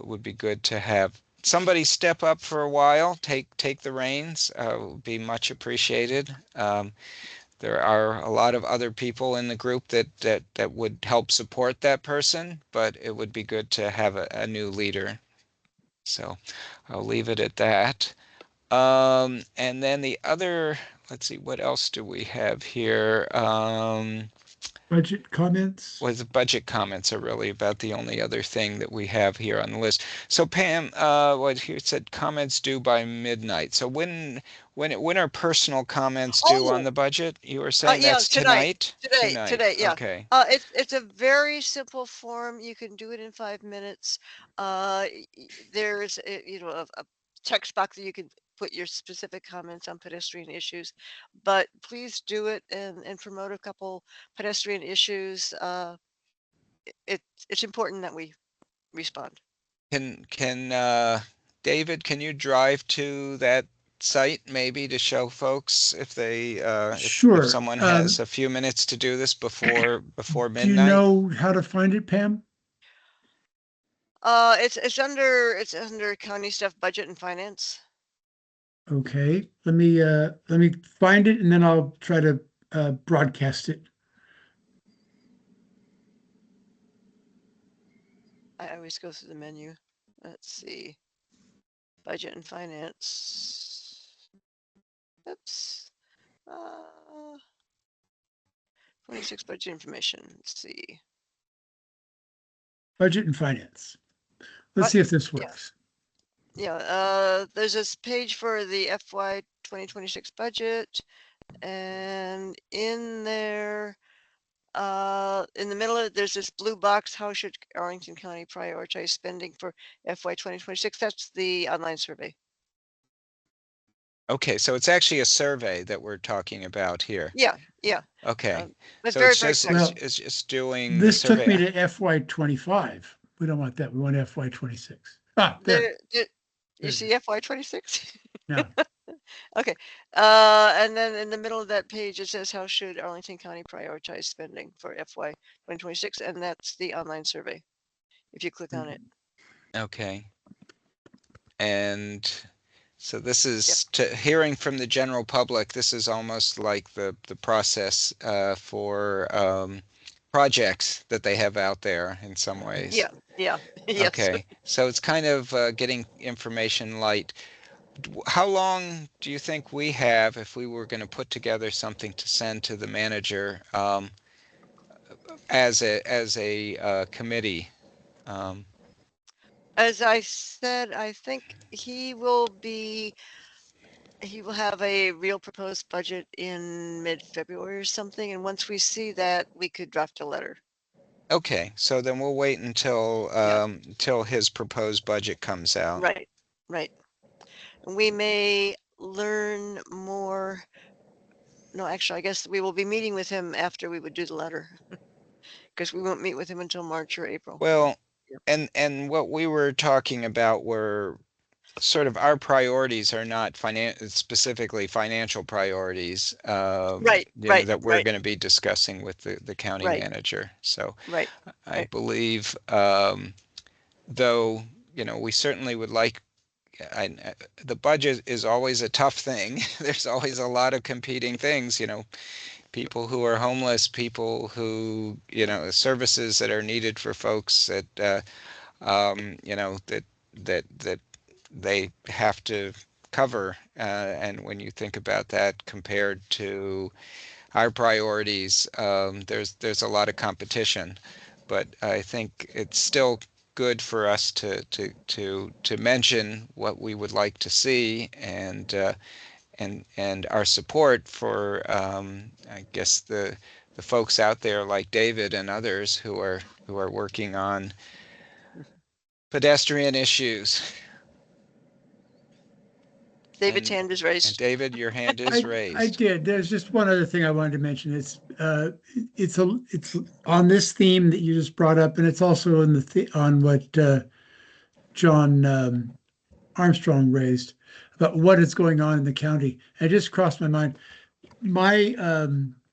would be good to have somebody step up for a while, take the reins. Would be much appreciated. There are a lot of other people in the group that would help support that person, but it would be good to have a new leader. So I'll leave it at that. And then the other, let's see, what else do we have here? Budget comments? Was the budget comments are really about the only other thing that we have here on the list. So Pam, what here said comments due by midnight. So when are personal comments due on the budget? You were saying Yeah, that's tonight. tonight? Today, yeah. Okay. It's a very simple form. You can do it in 5 minutes. There's a text box that you can put your specific comments on pedestrian issues, but please do it and promote a couple pedestrian issues. It's important that we respond. Can David, can you drive to that site maybe to show folks if they if Sure. someone has a few minutes to do this before midnight? Do you know how to find it, Pam? It's under county stuff, budget and finance. Okay, let me find it and then I'll try to broadcast it. I always go through the menu. Let's see. Budget and finance. Oops. 26 budget information. Let's see. Budget and finance. Let's see if this works. Yeah, there's this page for the FY 2026 budget, and in there, in the middle of it, there's this blue box. How should Arlington County prioritize spending for FY 2026? That's the online survey. Okay, so it's actually a survey that we're talking about here. Yeah, yeah. Okay. But So very, it's very just close. it's just doing This took survey. me to FY 25. We don't want that. We want FY 26. Ah, there. You see FY 26? Yeah. Okay. And then in the middle of that page, it says, how should Arlington County prioritize spending for FY 2026? And that's the online survey, if you click on it. Okay. And so this is hearing from the general public. This is almost like the process for projects that they have out there in some ways. Yeah, yeah, yes. Okay, so it's kind of getting information light. How long do you think we have if we were going to put together something to send to the manager as a committee? As I said, I think he will have a real proposed budget in mid-February or something. And once we see that, we could draft a letter. Okay, so then we'll wait until his proposed budget comes out. Right, right. We may learn more. No, actually, I guess we will be meeting with him after we would do the letter, because we won't meet with him until March or April. Well, and what we were talking about were sort of our priorities are not specifically financial priories right, that we're going to be discussing with the county manager. So I believe, though, we certainly would like, the budget is always a tough thing. There's always a lot of competing things, people who are homeless, people who, services that are needed for folks that, that they have to cover. And when you think about that compared to our priorities, there's a lot of competition. But I think it's still good for us to mention what we would like to see and our support for I guess the folks out there like David and others who are working on pedestrian issues. David's And- hand is And raised. David, your hand is raised. I did. There's just one other thing I wanted to mention. It's on this theme that you just brought up, and it's also in on what John Armstrong raised about what is going on in the county. It just crossed my mind. My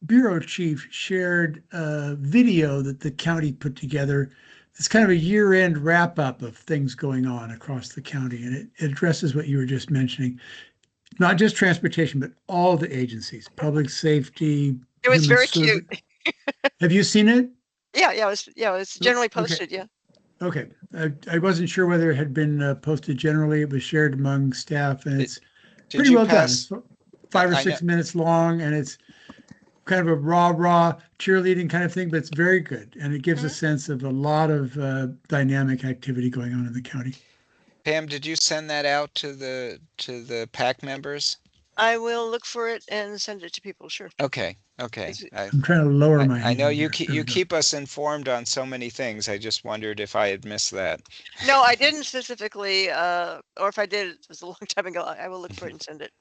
bureau chief shared a video that the county put together. It's kind of a year-end wrap-up of things going on across the county, and it addresses what you were just mentioning. Not just transportation, but all the agencies, public safety. It was human very service. cute. Have you seen it? Yeah, it was generally Okay. posted. Yeah. Okay. I wasn't sure whether it had been posted generally. It was shared among staff, and it's Did pretty you well done. pass? It's 5 or I 6 minutes long, and it's kind of a raw cheerleading kind of thing, but it's very good. And it gives a sense of a lot of dynamic activity going on in the county. Pam, did you send that out to the PAC members? I will look for it and send it to people. Sure. Okay. I'm trying to lower my I hand. know you here. There we go. keep us informed on so many things. I just wondered if I had missed that. No, I didn't specifically, or if I did, it was a long time ago. I will look for it and send it.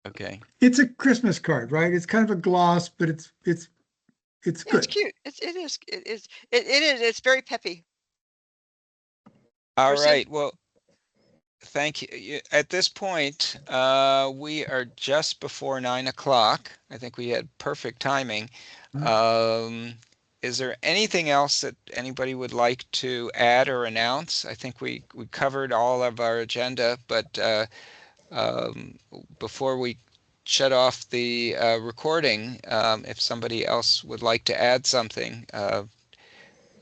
Okay. It's a Christmas card, right? It's kind of a gloss, but it's Yeah, good. it's cute. It is. It's very peppy. All Proceed. right. Well, thank you. At this point, we are just before 9 o'clock. I think we had perfect timing. Is there anything else that anybody would like to add or announce? I think we covered all of our agenda, but before we shut off the recording, if somebody else would like to add something,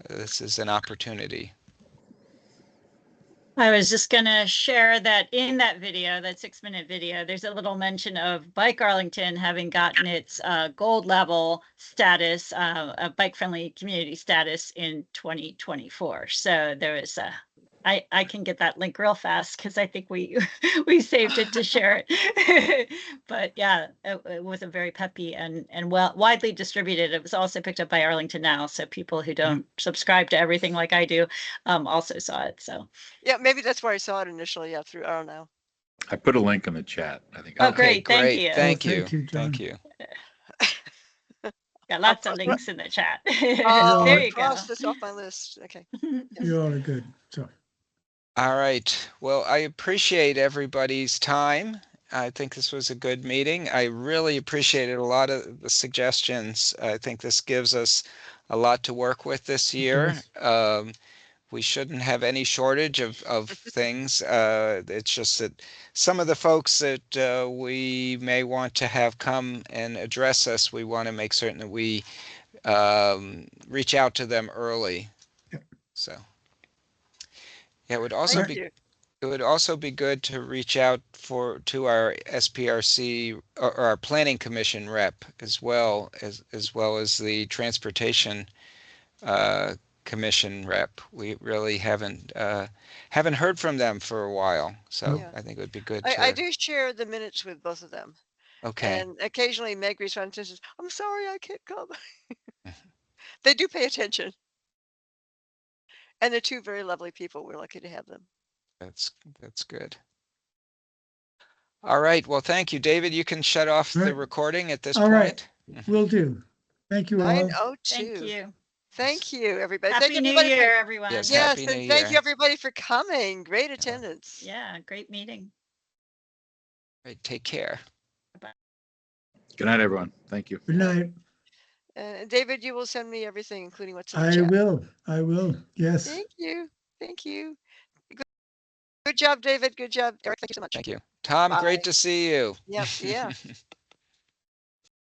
this is an opportunity. I was just going to share that in that video, that 6-minute video, there's a little mention of Bike Arlington having gotten its gold level status, a bike-friendly community status in 2024. So there is I can get that link real fast because I think we saved it to share it. But yeah, it was a very peppy and widely distributed. It was also picked up by Arlington Now, so people who don't subscribe to everything like I do also saw it. So yeah, maybe that's where I saw it initially. Yeah, through I don't know. I put a link in the chat. I think. Oh, Okay, great! Thank you. Thank you. Thank you, John. Thank you. Got lots of links in the chat. Oh, There you go. cross this off my list. Okay. You all are good. So. All right. Well, I appreciate everybody's time. I think this was a good meeting. I really appreciated a lot of the suggestions. I think this gives us a lot to work with this year. We shouldn't have any shortage of things. It's just that some of the folks that we may want to have come and address us, we want to make certain that we reach out to them early. Yep. So. Yeah, it would also be good to reach out to our SPRC or our Planning Commission rep as well as the Transportation Commission rep. We really haven't heard from them for a while, so Yeah. I think it would be good. I do share the minutes with both of them. Okay. And occasionally Meg responds and says, "I'm sorry, I can't come." They do pay attention. And they're two very lovely people. We're lucky to have them. That's good. All right. Well, thank you, David. You can shut off the recording at this All point. right. Will do. Thank you all. 9:02. Thank you. Thank you, everybody. Happy Thank you, New everybody Year, everyone. Yes, Yes, Happy and New thank Year. you, everybody, for coming. Great attendance. Yeah, great meeting. Right, take care. Good night, everyone. Thank you. Good night. And David, you will send me everything, including what's in the I chat. will. I will. Yes. Thank you. Thank you. Good job, David. Good job, Eric. Thank you so much. Thank you. Tom, Bye. great to see you. Yep. Yeah.